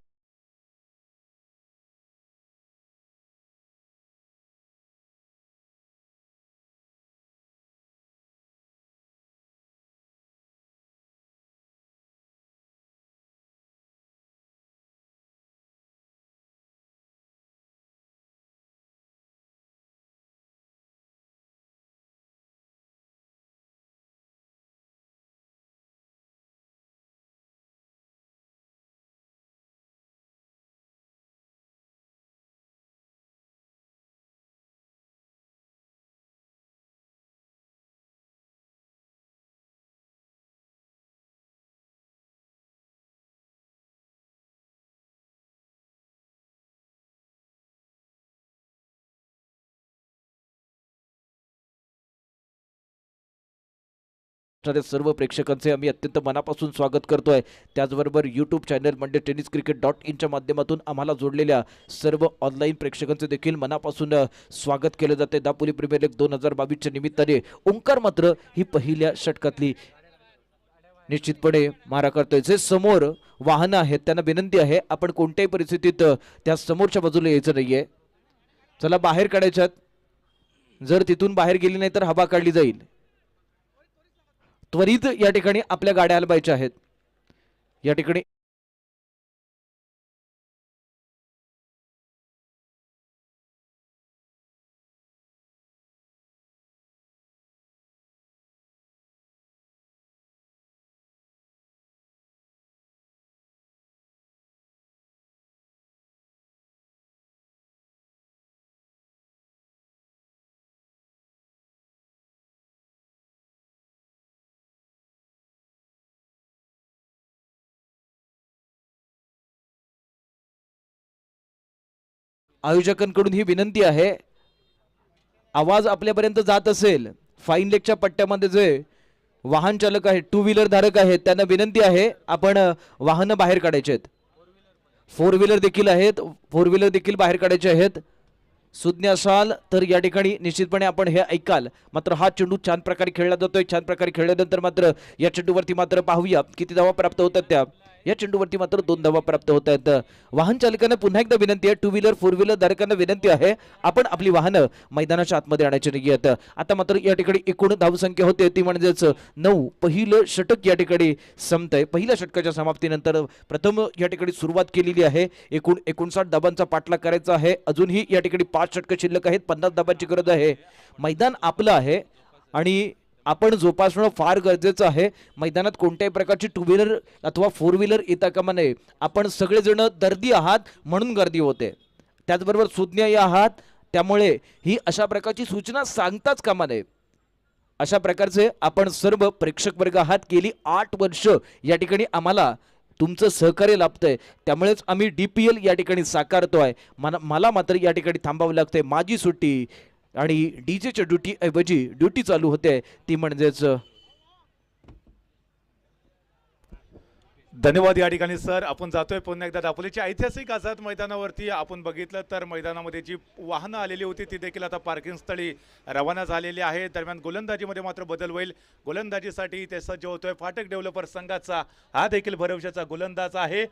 सर्व प्रेक्षकांचे आम्ही अत्यंत मनापासून स्वागत करतोय। त्याचबरोबर यूट्यूब चॅनल म्हणजे tenniscricket.in माध्यमातून आम्हाला जोडलेल्या सर्व ऑनलाईन प्रेक्षकांचे देखील मनापासून स्वागत केले जाते। दापोली प्रीमियर लीग 2022च्या निमित्ताने ओंकार मात्र ही पहिल्या षटकातली निश्चितपणे मारा करतोय। जे समोर वाहन आहेत त्यांना विनंती आहे आपण कोणत्याही परिस्थितीत त्या समोरच्या बाजूला यायचं नाहीये। चला बाहेर काढायच्यात, जर तिथून बाहेर गेली नाही तर हवा काढली जाईल। त्वरित या ठिकाणी आपल्या गाड्या हलवायच्या आहेत। या ठिकाणी आयोजकांकडून ही विनंती आहे, आवाज आपल्यापर्यंत जात असेल फाईन लेगच्या पट्ट्यामध्ये जे वाहन चालक आहेत, टू व्हीलर धारक आहेत, त्यांना विनंती आहे आपण वाहन बाहेर काढायचे आहेत। फोर व्हीलर देखील आहेत, फोर व्हीलर देखील बाहेर काढायचे आहेत। सुज्ञ असाल तर या ठिकाणी निश्चितपणे आपण हे ऐकाल। मात्र हा चेंडू छान प्रकारे खेळला जातोय। छान प्रकारे खेळल्यानंतर मात्र या चेंडूवरती मात्र पाहूया किती धावा प्राप्त होतात त्या। या चेंडूवरती मात्र 2 धावा प्राप्त होत आहेत. वाहन चालकांना पुन्हा एकदा विनंती आहे, 2 व्हीलर 4 व्हीलर धारकांना विनंती आहे, आपण आपली वाहनं मैदानाच्या आतमध्ये आणायची नाही आहेत. आता मात्र या ठिकाणी एकूण धावसंख्या होते ती म्हणजेच 9. पहिलं षटक या ठिकाणी संपतंय. पहिल्या षटकाच्या समाप्तीनंतर प्रथम या ठिकाणी सुरुवात केलेली आहे. एकूण 59 धाबांचा पाठलाग करायचा आहे. अजूनही या ठिकाणी 5 षटकं शिल्लक आहेत. 50 धाबांची गरज आहे. मैदान आपलं आहे आणि आपण जोपासणं फार गरजेचं आहे. मैदानात कोणत्याही प्रकारची 2 व्हीलर अथवा 4 व्हीलर येता कामा नये. आपण सगळेजण दर्दी आहात म्हणून गर्दी होते, त्याचबरोबर सुज्ञही आहात, त्यामुळे ही अशा प्रकारची सूचना सांगताच कामा नये. अशा प्रकारचे आपण सर्व प्रेक्षक वर्ग आहात. गेली 8 वर्ष या ठिकाणी आम्हाला तुमचं सहकार्य लाभतंय, त्यामुळेच आम्ही DPL या ठिकाणी साकारतोय. मला मात्र या ठिकाणी थांबावं लागतंय. माझी सुट्टी आणि डीजेच्या ड्युटी ऐवजी ड्युटी चालू होते ती म्हणजेच. धन्यवाद या ठिकाणी सर. आपण जातोय पुन्हा एकदा दापोलीच्या ऐतिहासिक आझाद मैदानावरती. आपण बघितलं तर मैदानामध्ये जी वाहनं आलेली होती ती देखील आता पार्किंग स्थळी रवाना झालेली आहे. दरम्यान गोलंदाजीमध्ये मात्र बदल होईल. गोलंदाजीसाठी ते सज्ज होतोय फाटक डेव्हलपर संघाचा हा देखील भरवशाचा गोलंदाज आहे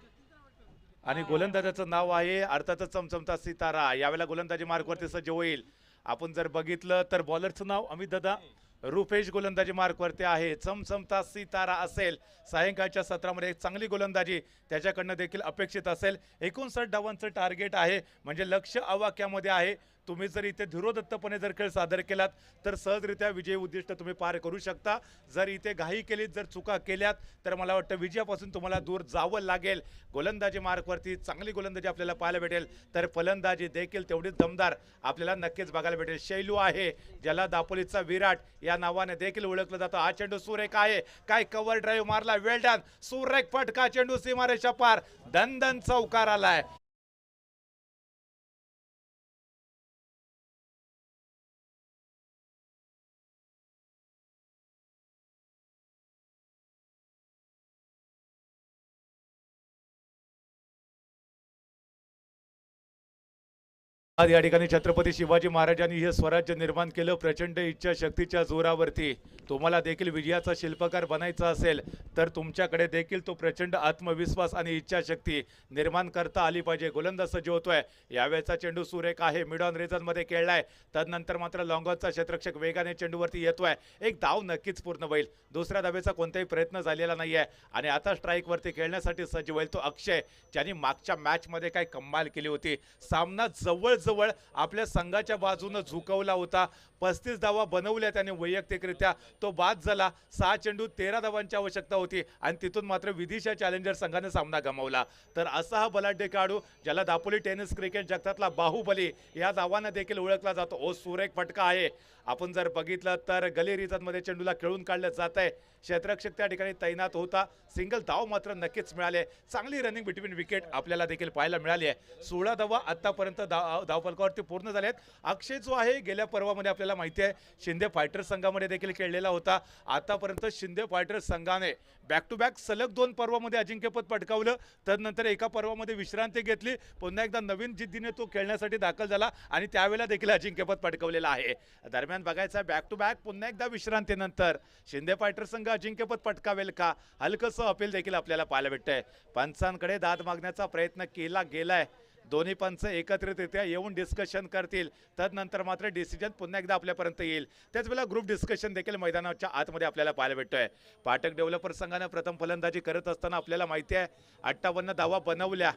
आणि गोलंदाजाचं नाव आहे अर्थातच चमचमता सितारा. यावेळेला गोलंदाजी मार्कवरती सज्ज होईल. आपण जर बघितलं तर बॉलरचं नाव अमित दादा रुपेश गोलंदाजी मार्कवरती आहे. चमचमता सितारा असेल. सायंकाळच्या सत्रामध्ये एक चांगली गोलंदाजी त्याच्याकडनं देखील अपेक्षित असेल. 59 धावांचं टार्गेट आहे, म्हणजे लक्ष आवाक्यामध्ये आहे. तुम्ही जर इथे धीरोदत्तपणे जर खेळ सादर केलात तर सहजरित्या विजयी उद्दिष्ट तुम्ही पार करू शकता. जर इथे घाई केलीत, जर चुका केल्यात तर मला वाटतं विजयापासून तुम्हाला दूर जावं लागेल. गोलंदाजी मार्कवरती चांगली गोलंदाजी आपल्याला पाहायला भेटेल, तर फलंदाजी देखील तेवढीच दमदार आपल्याला नक्कीच बघायला भेटेल. शैलू आहे, ज्याला दापोलीचा विराट या नावाने देखील ओळखलं जातं. हा चेंडू सुरेख आहे, काय कव्हर ड्राईव्ह मारला, वेल डन. सुरेख फटका, चेंडू सीमारेषा पार, दणदण चौकार आलाय. आज या ठिकाणी छत्रपती शिवाजी महाराजांनी हे स्वराज्य निर्माण केलं प्रचंड इच्छाशक्तीच्या जोरावरती. तुम्हाला देखील विजयाचा शिल्पकार बनायचा असेल तर तुमच्याकडे देखील तो प्रचंड आत्मविश्वास आणि इच्छाशक्ती निर्माण करता आली पाहिजे. गोलंदाज सज्ज होतोय. यावेळेचा चेंडू सुरेख आहे, मिड ऑन रेझन मध्ये खेळलाय. तदनंतर मात्र लॉंगॉनचा क्षेत्ररक्षक वेगाने चेंडूवरती येतोय. एक धाव नक्कीच पूर्ण होईल. दुसऱ्या धावेचा कोणताही प्रयत्न झालेला नाहीये आणि आता स्ट्राईक वरती खेळण्यासाठी सज्ज होईल तो अक्षय, ज्यांनी मागच्या मॅच मध्ये काय कमाल केली होती. सामना जवळ आपल्या संघाच्या बाजूने झुकवला होता. 35 धावा बनवल्या त्याने वैयक्तिकरित्या, तो बाद झाला. 6 चेंडू 13 धावांची आवश्यकता होती आणि तिथून मात्र विदिशा चॅलेंजर संघाने सामना गमावला. तर असा हा बलाढ्य खेळाडू, ज्याला दापोली टेनिस क्रिकेट जगतातला बाहुबली या नावाने देखील ओळखला जातो. ओ सुरेख फटका आहे. आपण जर बघितलं तर गली रिजन मध्ये चेंडूला खेळून काढलं जात आहे. क्षेत्ररक्षक त्या ठिकाणी तैनात होता. सिंगल धाव मात्र नक्कीच मिळाले. चांगली रनिंग बिटवीन विकेट आपल्याला देखील पाहायला मिळाली आहे. 16 धावा आतापर्यंत धावफलकावरती पूर्ण झाल्यात. अक्षय जो आहे गेल्या पर्वामध्ये आपल्याला माहिती आहे शिंदे फायटर्स संघामध्ये देखील खेळलेला होता. आतापर्यंत शिंदे फायटर्स संघाने बॅक टू बॅक सलग 2 पर्वामध्ये अजिंक्यपद पटकावलं. तदनंतर एका पर्वामध्ये विश्रांती घेतली. पुन्हा एकदा नवीन जिद्दीने तो खेळण्यासाठी दाखल झाला आणि त्यावेळेला देखील अजिंक्यपद पटकावलेलं आहे. दरम्यान बघायचं बॅक टू बॅक पुन्हा एकदा विश्रांतीनंतर शिंदे फायटर्स संघ अजिंक्यपद पटकावेल का, हलकसं अपील देखील आपल्याला पाहायला भेटतंय. पंचांकडे दाद मागण्याचा प्रयत्न केला गेलाय. दोन्ही पंच एकत्रितरित्या येऊन डिस्कशन करतील. तदनंतर मात्र डिसिजन पुन्हा एकदा आपल्यापर्यंत येईल. त्याच वेळेला ग्रुप डिस्कशन देखील मैदानाच्या आतमध्ये आपल्याला पाहायला भेटतोय. पाटक डेव्हलपर संघाने प्रथम फलंदाजी करत असताना आपल्याला माहिती आहे 58 धावा बनवल्या.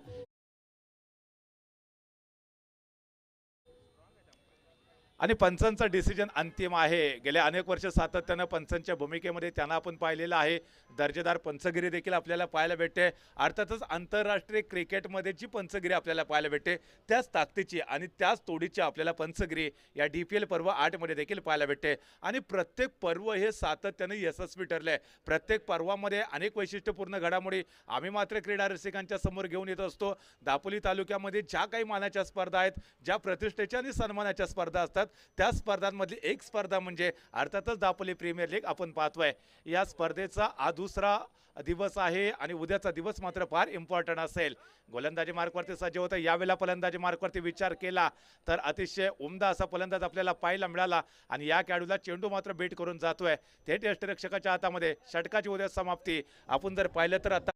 आणि पंचांचा डिसिजन अंतिम आहे. गेल्या अनेक वर्ष सातत्यानं पंचांच्या भूमिकेमध्ये त्यांना आपण पाहिलेलं आहे. दर्जेदार पंचगिरी देखील आपल्याला पाहायला भेटते. अर्थातच आंतरराष्ट्रीय क्रिकेटमध्ये जी पंचगिरी आपल्याला पाहायला भेटते त्याच ताकदीची आणि त्याच तोडीची आपल्याला पंचगिरी या DPL पर्व 8 मध्ये देखील पाहायला भेटते. आणि प्रत्येक पर्व हे सातत्याने यशस्वी ठरले. प्रत्येक पर्वामध्ये अनेक वैशिष्ट्यपूर्ण घडामोडी आम्ही मात्र क्रीडा रसिकांच्या समोर घेऊन येत असतो. दापोली तालुक्यामध्ये ज्या काही मानाच्या स्पर्धा आहेत, ज्या प्रतिष्ठेच्या आणि सन्मानाच्या स्पर्धा असतात, त्या स्पर्धांमधली एक स्पर्धा म्हणजे अर्थातच दापोली प्रीमियर लीग आपण पाहतोय. या स्पर्धेचा हा दुसरा दिवस आहे आणि उद्याचा दिवस मात्र फार इम्पॉर्टंट असेल. गोलंदाजी मार्कवरती सज्ज होतं. यावेळेला फलंदाजी मार्कवरती विचार केला तर अतिशय उमदा असा फलंदाज आपल्याला पाहायला मिळाला आणि या खेळाडूला चेंडू मात्र बेट करून जातोय. थेट यष्टिरक्षकाच्या हातामध्ये षटकाची उद्या समाप्ती. आपण जर पाहिलं तर आता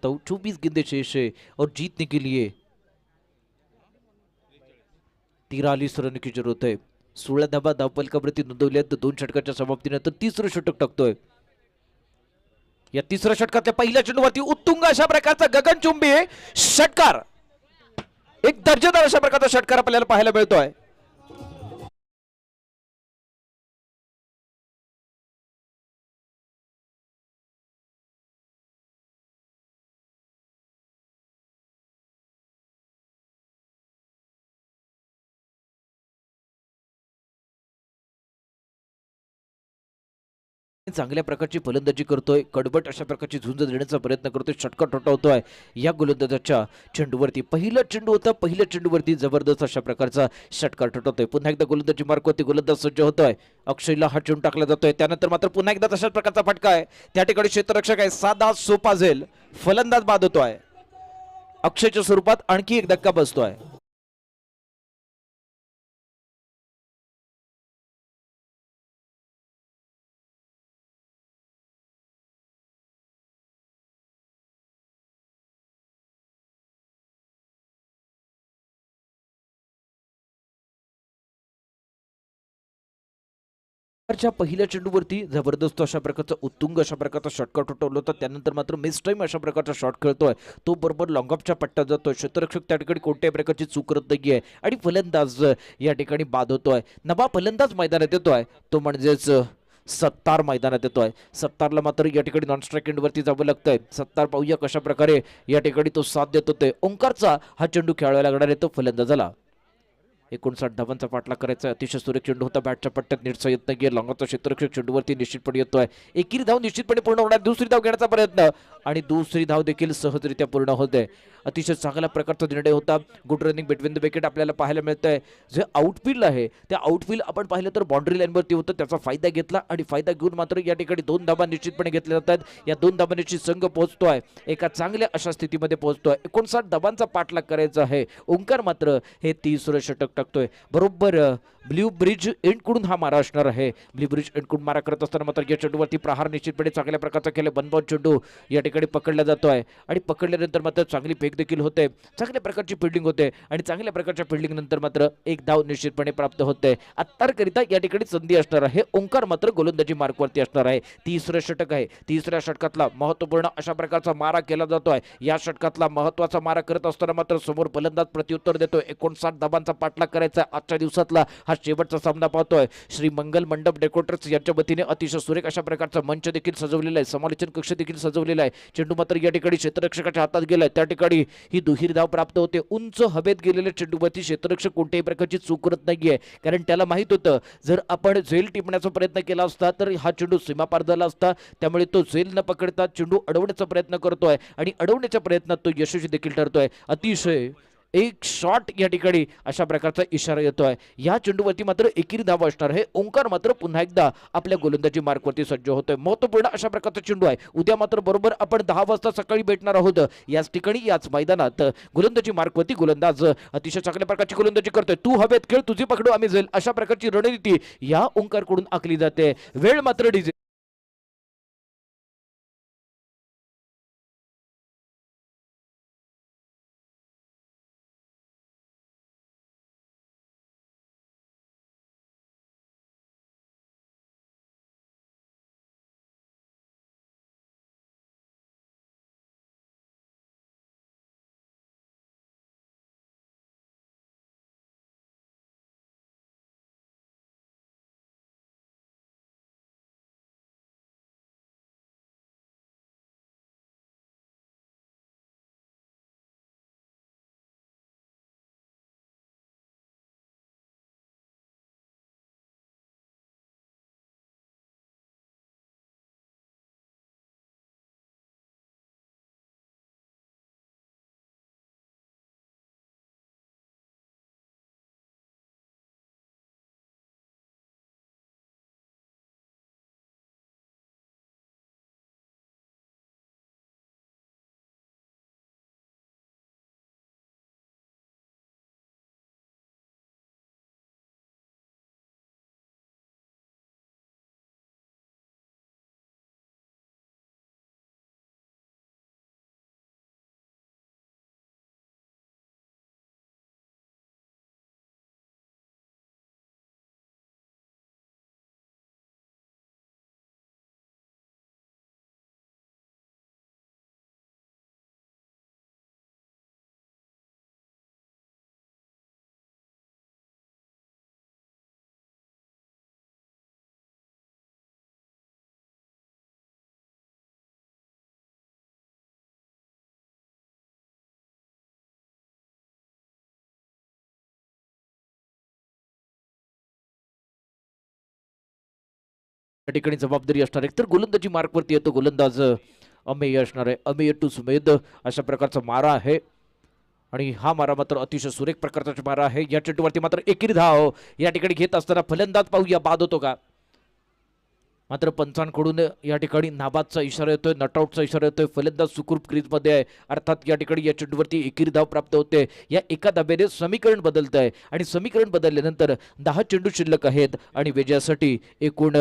चाहता हूं। 24 गेंदे शेष है और जीतने के लिए 43 रन की जरूरत आहे। 16 धाबा धावपलकावरती नोंदवल्या तर 2 षटकाच्या समाप्तीनंतर तिसरं षटक टाकतोय। या तिसऱ्या षटकातल्या पहिल्या चेंडूवरती उत्तुंग अशा प्रकारचा गगनचुंबी षटकार, एक दर्जेदार अशा प्रकारचा षटकार आपल्याला पाहायला मिळतोय। चांगल्या प्रकारची फलंदाजी करतोय, कडबट अशा प्रकारची झुंज देण्याचा प्रयत्न करतोय, षटकार ठोठावतोय या गोलंदाजाच्या चेंडूवरती। पहिला चेंडू होता, पहिल्या चेंडूवरती जबरदस्त अशा प्रकारचा षटकार ठोठावतोय। पुन्हा एकदा गोलंदाजी मार्कवरती गोलंदाज सज्ज होतोय। अक्षयला हा चेंडू टाकला जातोय, त्यानंतर मात्र पुन्हा एकदा तशाच प्रकारचा फटका आहे। त्या ठिकाणी क्षेत्ररक्षक आहे, साधा सोपा झेल फलंदाज बाद होतोय। अक्षयच्या स्वरूपात आणखी एक धक्का बसतोय। च्या पहिल्या चेंडूवरती जबरदस्त अशा प्रकारचा उत्तुंग अशा प्रकारचा षटकार ठोठावला होता। त्यानंतर मात्र मिस टाइम अशा प्रकारचा शॉट खेळतोय, तो बरोबर लॉंग ऑफच्या पट्ट्यात जातोय। क्षेत्ररक्षक त्या ठिकाणी कोणत्याही प्रकारची चूक करत नाहीये आणि फलंदाज या ठिकाणी बाद होतोय। नवा फलंदाज मैदानात येतोय, तो म्हणजेच सत्तार मैदानात येतोय। सत्तारला मात्र या ठिकाणी नॉन स्ट्राईक एंडवरती जावं लागतंय। सत्तार पाहूया कशा प्रकारे या ठिकाणी तो साथ देत होते। ओंकारचा हा चेंडू खेळायला लागणार आहे तो फलंदाजाला। 59 धावांचा पाठलाग करायचा, अतिशय सुरेख चेंडू होता, बॅटच्या पट्ट्यात नीटचा येत नाहीये। लॉंगॉफचा क्षेत्ररक्षक चेंडूवरती निश्चितपणे येतोय। एकेरी धाव निश्चितपणे पूर्ण होणार, दुसरी धाव घेण्याचा प्रयत्न आणि दुसरी धाव देखील सहजरित्या पूर्ण होते। अतिशय चांगल्या प्रकारचा निर्णय होता। Good running between the wicket आपल्याला पाहायला मिळतंय। जे आउटफील्ड आहे त्या आउटफील्ड आपण पाहिलं तर बाउंड्री लाईनवरती होतं, त्याचा फायदा घेतला आणि फायदा घेऊन मात्र या ठिकाणी 2 धावा निश्चितपणे घेतल्या जातात। या 2 धावांची संघ पोहोचतोय, एका चांगल्या अशा स्थितीमध्ये पोहोचतोय। 59 धावांचा पाठलाग करायचा आहे। ओंकार मात्र हे तिसरं षटक टाकतोय। बरोबर ब्ल्यू ब्रिज एंडकडून हा मारा असणार आहे। ब्ल्यू ब्रिज एंडकडून मारा करत असताना मात्र या चेंडूवरती प्रहार निश्चितपणे चांगल्या प्रकारचा केले। बनबॉन चेंडू या ठिकाणी पकडला जातोय आणि पकडल्यानंतर मात्र चांगली फेक देखील होते, चांगल्या प्रकारची फिल्डिंग होते आणि चांगल्या प्रकारच्या फिल्डिंग नंतर मात्र एक धाव निश्चितपणे प्राप्त होते। अत्तारकरिता या ठिकाणी संधी असणार आहे। ओंकार मात्र गोलंदाजी मार्कवरती असणार आहे। तिसरं षटक आहे, तिसऱ्या षटकातला महत्वपूर्ण अशा प्रकारचा मारा केला जातोय। या षटकातला महत्वाचा मारा करत असताना मात्र समोर फलंदाज प्रत्युत्तर देतोय। 59 धावांचा पाठलाग करायचा आजच्या दिवसातला हा शेवटचा सामना पाहतोय। श्री मंगल मंडप डेकोरेटर्स यांच्या वतीने अतिशय सुरेख अशा प्रकारचा मंच देखील सजवलेला आहे, समालोचन कक्ष देखील सजवलेला आहे। चेंडू मात्र या ठिकाणी क्षेत्ररक्षकाच्या हातात गेलाय, त्या ठिकाणी ही दुहेरी धाव प्राप्त होते। उंच हवेत गेलेल्या चेंडूवरती क्षेत्ररक्षक कोणत्याही प्रकारची चूक करत नाहीये, कारण त्याला माहित होतं जर आपण झेल टिपण्याचा प्रयत्न केला असता तर हा चेंडू सीमापार झाला असता। त्यामुळे तो झेल न पकडता चेंडू अडवण्याचा प्रयत्न करतोय आणि अडवण्याच्या प्रयत्नात तो यशस्वी देखील ठरतोय। अतिशय एक शॉट या ठिकाणी अशा प्रकारचा इशारा येतोय। या चेंडूवरती मात्र एकेरी धाव असणार आहे। ओंकार मात्र पुन्हा एकदा आपल्या गोलंदाजी मार्कवरती सज्ज होतोय। महत्वपूर्ण अशा प्रकारचा चेंडू आहे। उद्या मात्र बरोबर आपण 10 वाजता सकाळी भेटणार आहोत याच ठिकाणी याच मैदानात। गोलंदाजी मार्कवरती गोलंदाज अतिशय चांगल्या प्रकारची गोलंदाजी करतोय। तू हवेत खेळ, तुझी पकडू आम्ही झेल, अशा प्रकारची रणनीती या ओंकारकडून आखली जाते। वेळ मात्र डिझेल या ठिकाणी जबाबदारी असणार आहे. तर गोलंदाजी मार्कवरती येतो गोलंदाज अमेय असणार आहे. अमेय टू सुमेध अशा प्रकारचा मारा आहे आणि हा मारा मात्र अतिशय सुरेख प्रकारचा मारा आहे. या चेंडूवरती मात्र एकेरी धाव या ठिकाणी घेत असताना फलंदाज पाहूया बाद होतो का. मात्र पंचांकडून या ठिकाणी नाबादचा इशारा येतोय, नटआउटचा इशारा येतोय. फलंदाज सुखरूप क्रीजमध्ये आहे. अर्थात या ठिकाणी या चेंडूवरती एकेरी धाव प्राप्त होते. या एका धाब्याने समीकरण बदलत आहे आणि समीकरण बदलल्यानंतर 10 चेंडू शिल्लक आहेत आणि विजयासाठी एकूण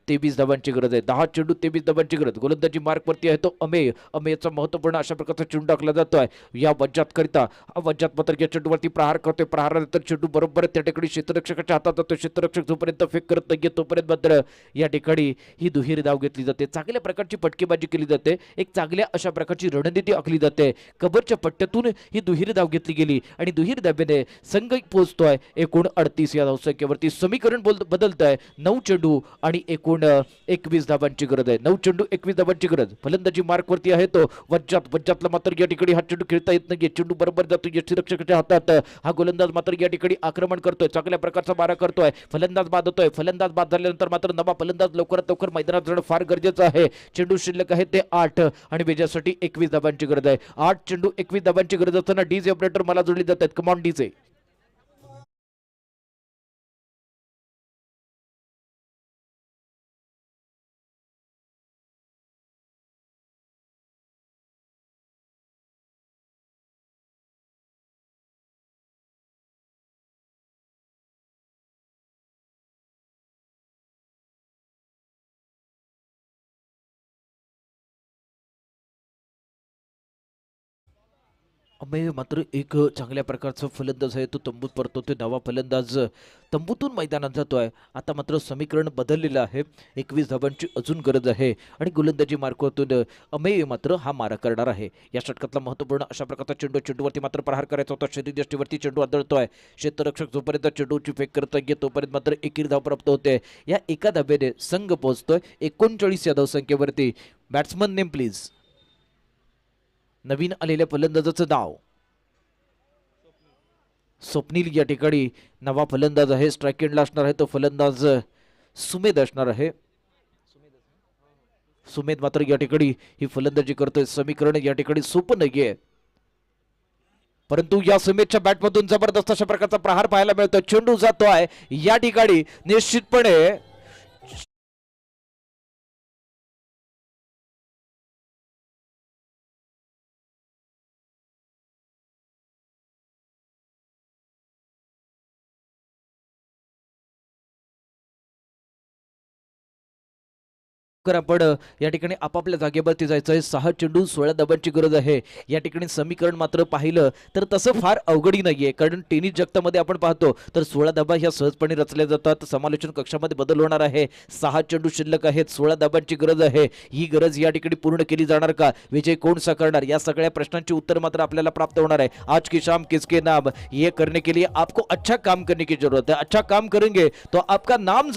23 धावांची गरज आहे. 10 चेंडू 23 धावांची गरज. गोलंदाजी मार्कवरती आहे तो अमेय. अमेयचा महत्वपूर्ण अशा प्रकारचा चेंडू टाकला जातोय या वज्जात करिता. हा वज्जात मात्र या चेंडूवरती प्रहार करतोय. प्रहारानंतर चेंडू बरोबर त्या ठिकाणी क्षेत्ररक्षकाच्या हातात जातो. क्षेत्ररक्षक जोपर्यंत फेक करत नाहीये तोपर्यंत मात्र या ठिकाणी ही दुहेरी धाव घेतली जाते. चांगल्या प्रकारची पटकेबाजी केली जाते. एक चांगल्या अशा प्रकारची रणनीती आखली जाते. कबरच्या पट्ट्यातून ही दुहेरी धाव घेतली गेली आणि दुहेरी धाब्याने संघ पोहोचतोय एकूण 38 या धावसंख्येवरती. समीकरण बदलत आहे. 9 चेंडू आणि एकूण 21 धावांची गरज आहे. 9 चेंडू 21 धावांची गरज. फलंदाजी मार्कवरती आहे तो वज्जातला मात्र या ठिकाणी हा चेंडू खेळता येत नाही. चेंडू बरोबर जातो यष्टीरक्षकाच्या हातात. हा गोलंदाज मात्र या ठिकाणी आक्रमण करतोय. चांगल्या प्रकारचा मारा करतोय. फलंदाज बाद होतोय. फलंदाज बाद झाल्यानंतर मात्र नवा फलंदाज लवकरात लवकर मैदानात जाणं फार गरजेचं आहे. चेंडू शिल्लक आहे ते 8 आणि विजयासाठी 21 धावांची गरज आहे. 8 चेंडू 21 धावांची गरज असताना डीजे ऑपरेटर मला जोडली जात आहेत. Come on DJ. अमेय मात्र एक चांगल्या प्रकारचा फलंदाज आहे. तो तंबूत परतवतोय. नवा फलंदाज तंबूतून मैदानात जातोय. आता मात्र समीकरण बदललेलं आहे. 21 धावांची अजून गरज आहे आणि गोलंदाजी मार्कवरतून अमेय मात्र हा मारा करणार आहे. या षटकातला महत्वपूर्ण अशा प्रकारचा चेंडूवरती मात्र प्रहार करायचा होता. शरीरयष्टीवरती चेंडू आदळतोय. क्षेत्ररक्षक जोपर्यंत चेंडूची फेक करता येते तोपर्यंत मात्र एकेरी धाव प्राप्त होते. या एका धाब्याने संघ पोहोचतोय 39 या धावसंख्येवरती. Batsman name please. नवीन आलेल्या फलंदाजाचं नाव स्वप्नील. या ठिकाणी नवा फलंदाज आहे. स्ट्राईक एंडला असणार आहे तो फलंदाज सुमेध असणार आहे. सुमेध मात्र या ठिकाणी ही फलंदाजी करतोय. समीकरण या ठिकाणी सोपं नाहीये परंतु या सुमेधच्या बॅटमधून जबरदस्त अशा प्रकारचा प्रहार पाहायला मिळतोय. चेंडू जातोय या ठिकाणी निश्चितपणे आपण या ठिकाणी आपापल्या जागेवरती जायचं आहे. 6 चेंडू 16 धावांची गरज आहे. या ठिकाणी समीकरण मात्र पाहिलं तर तसं फार अवघडी नाहीये कारण टेनिस जगतामध्ये आपण पाहतो तर 16 धाबा ह्या सहजपणे रचल्या जातात. समालोचन कक्षामध्ये बदल होणार आहे. 6 चेंडू शिल्लक आहेत. 16 धाबांची गरज आहे. ही गरज या ठिकाणी पूर्ण केली जाणार का? विजय कोण साकारणार? या सगळ्या प्रश्नांची उत्तर मात्र आपल्याला प्राप्त होणार आहे. आज की शाम किसके नाम ये करने के लिए आपको अच्छा काम करने की जरूरत है. अच्छा काम करेंगे तो आपका नाम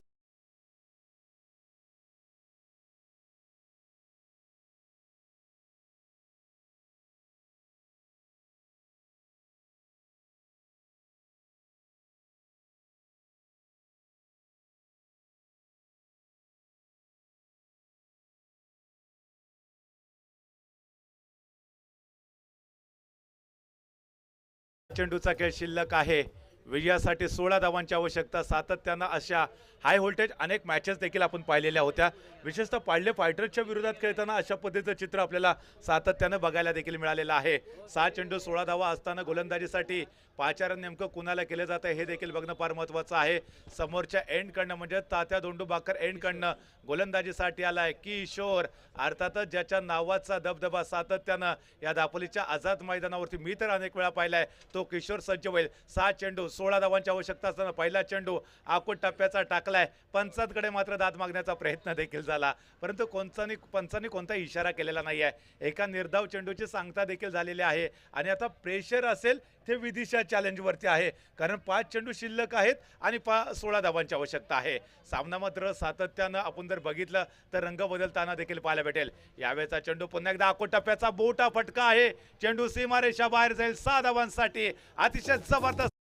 चेंडूचा खेळ शिल्लक आहे. विजयासाठी 16 धावांची आवश्यकता. सातत्यानं अशा हाय व्होल्टेज अनेक मॅचेस देखील आपण पाहिलेल्या होत्या. विशेषतः पाडले फायटर्सच्या विरोधात खेळताना अशा पद्धतीचं चित्र आपल्याला सातत्यानं बघायला देखील मिळालेलं आहे. 6 चेंडू 16 धावा असताना गोलंदाजीसाठी पाचारण नेमकं कुणाला केलं जातं हे देखील बघणं फार महत्त्वाचं आहे. समोरच्या एंडकडनं म्हणजे तात्या दोंडूबाकर एंडकडनं गोलंदाजीसाठी आलाय किशोर. अर्थातच ज्याच्या नावाचा दबदबा सातत्यानं या दापोलीच्या आझाद मैदानावरती मी तर अनेक वेळा पाहिलाय तो किशोर सज्ज होईल. 6 चेंडू 16 धावांची आवश्यकता असताना पहिला चेंडू आखूड टप्प्याचा टाकलाय. पंचांकडे मात्र दाद मागण्याचा प्रयत्न देखील झाला परंतु पंचांनी कोणता इशारा केलेला नाही आहे. एका निर्धाव चेंडूची सांगता देखील झालेली आहे आणि आता प्रेशर असेल ते विदिशा चॅलेंजवरती आहे कारण 5 चेंडू शिल्लक आहेत आणि 16 धावांची आवश्यकता आहे. सामना मात्र सातत्यानं आपण जर बघितलं तर रंग बदलताना देखील पाहायला भेटेल. यावेळेचा चेंडू पुन्हा एकदा आखूड टप्प्याचा बोटा फटका आहे. चेंडू सीमारेषा बाहेर जाईल 6 धावांसाठी. अतिशय जबरदस्त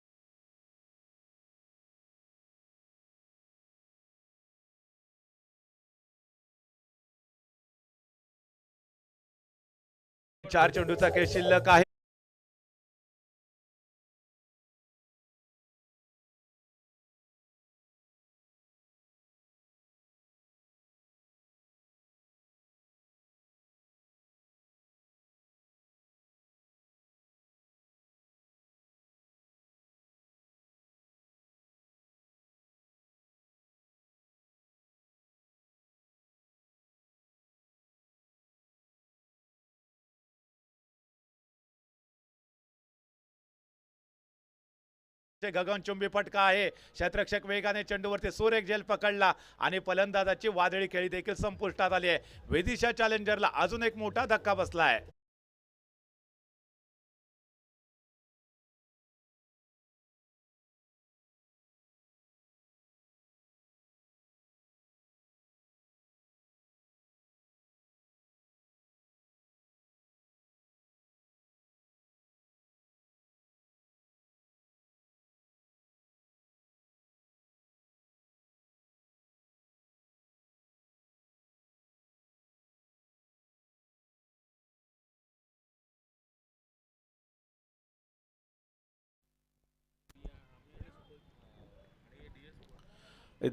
4 चेंडूचा खेळ शिल्लक आहे. गगनचुंबी फटका आहे. क्षेत्ररक्षक वेगाने चेंडूवरती सुरेख झेल पकडला आणि फलंदाजाची वादळी खेळी देखील संपुष्टात आली आहे. विदिशा चॅलेंजरला अजून एक मोठा धक्का बसलाय.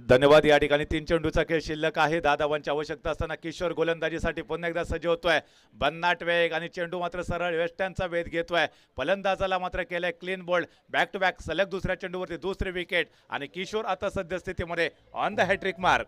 धन्यवाद. या ठिकाणी 3 चेंडूचा खेळ शिल्लक आहे. 10 धावांची आवश्यकता असताना किशोर गोलंदाजीसाठी पुन्हा एकदा सज्ज होतोय. भन्नाट वेग आणि चेंडू मात्र सरळ वेस्टर्नचा वेध घेतोय. फलंदाजाला मात्र केलंय clean bowled. Back to back सलग दुसऱ्या चेंडूवरती दुसरी विकेट आणि किशोर आता सद्यस्थितीमध्ये ऑन द हॅट्रिक मार्क.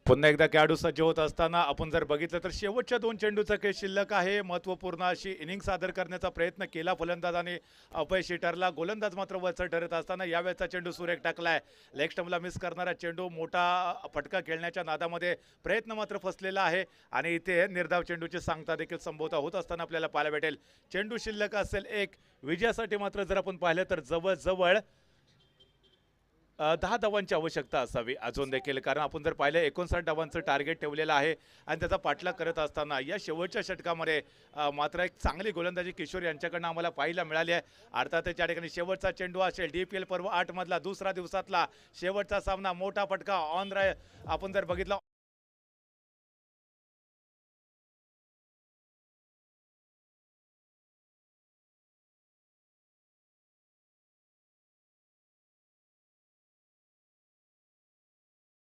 पुन्हा एकदा खेळाडू सज्ज होत असताना आपण जर बघितलं तर शेवटच्या 2 चेंडूचा खेळ शिल्लक आहे. महत्वपूर्ण अशी इनिंग सादर करण्याचा प्रयत्न केला फलंदाजाने, अपयशी ठरला. गोलंदाज मात्र वरचढ ठरत असताना यावेळेचा चेंडू सुरेख टाकलाय. लेग स्टंपला मिस करणारा चेंडू मोठा फटका खेळण्याच्या नादामध्ये प्रयत्न मात्र फसलेला आहे आणि इथे निर्धाव चेंडूची सांगता देखील संभवता होत असताना आपल्याला पाहायला भेटेल. चेंडू शिल्लक असेल एक. विजयासाठी मात्र जर आपण पाहिलं तर जवळजवळ 10 धावांची आवश्यकता असावी अजून देखील, कारण आपण जर पाहिलं 59 धावांचं टार्गेट ठेवलेलं आहे आणि त्याचा पाठलाग करत असताना या शेवटच्या षटकामध्ये मात्र एक चांगली गोलंदाजी किशोर यांच्याकडनं आम्हाला पाहायला मिळाली आहे. अर्थातच त्या ठिकाणी शेवटचा चेंडू असेल. DPL पर्व 8 मधला दुसरा दिवसातला शेवटचा सामना. मोठा फटका ऑन आपण जर बघितला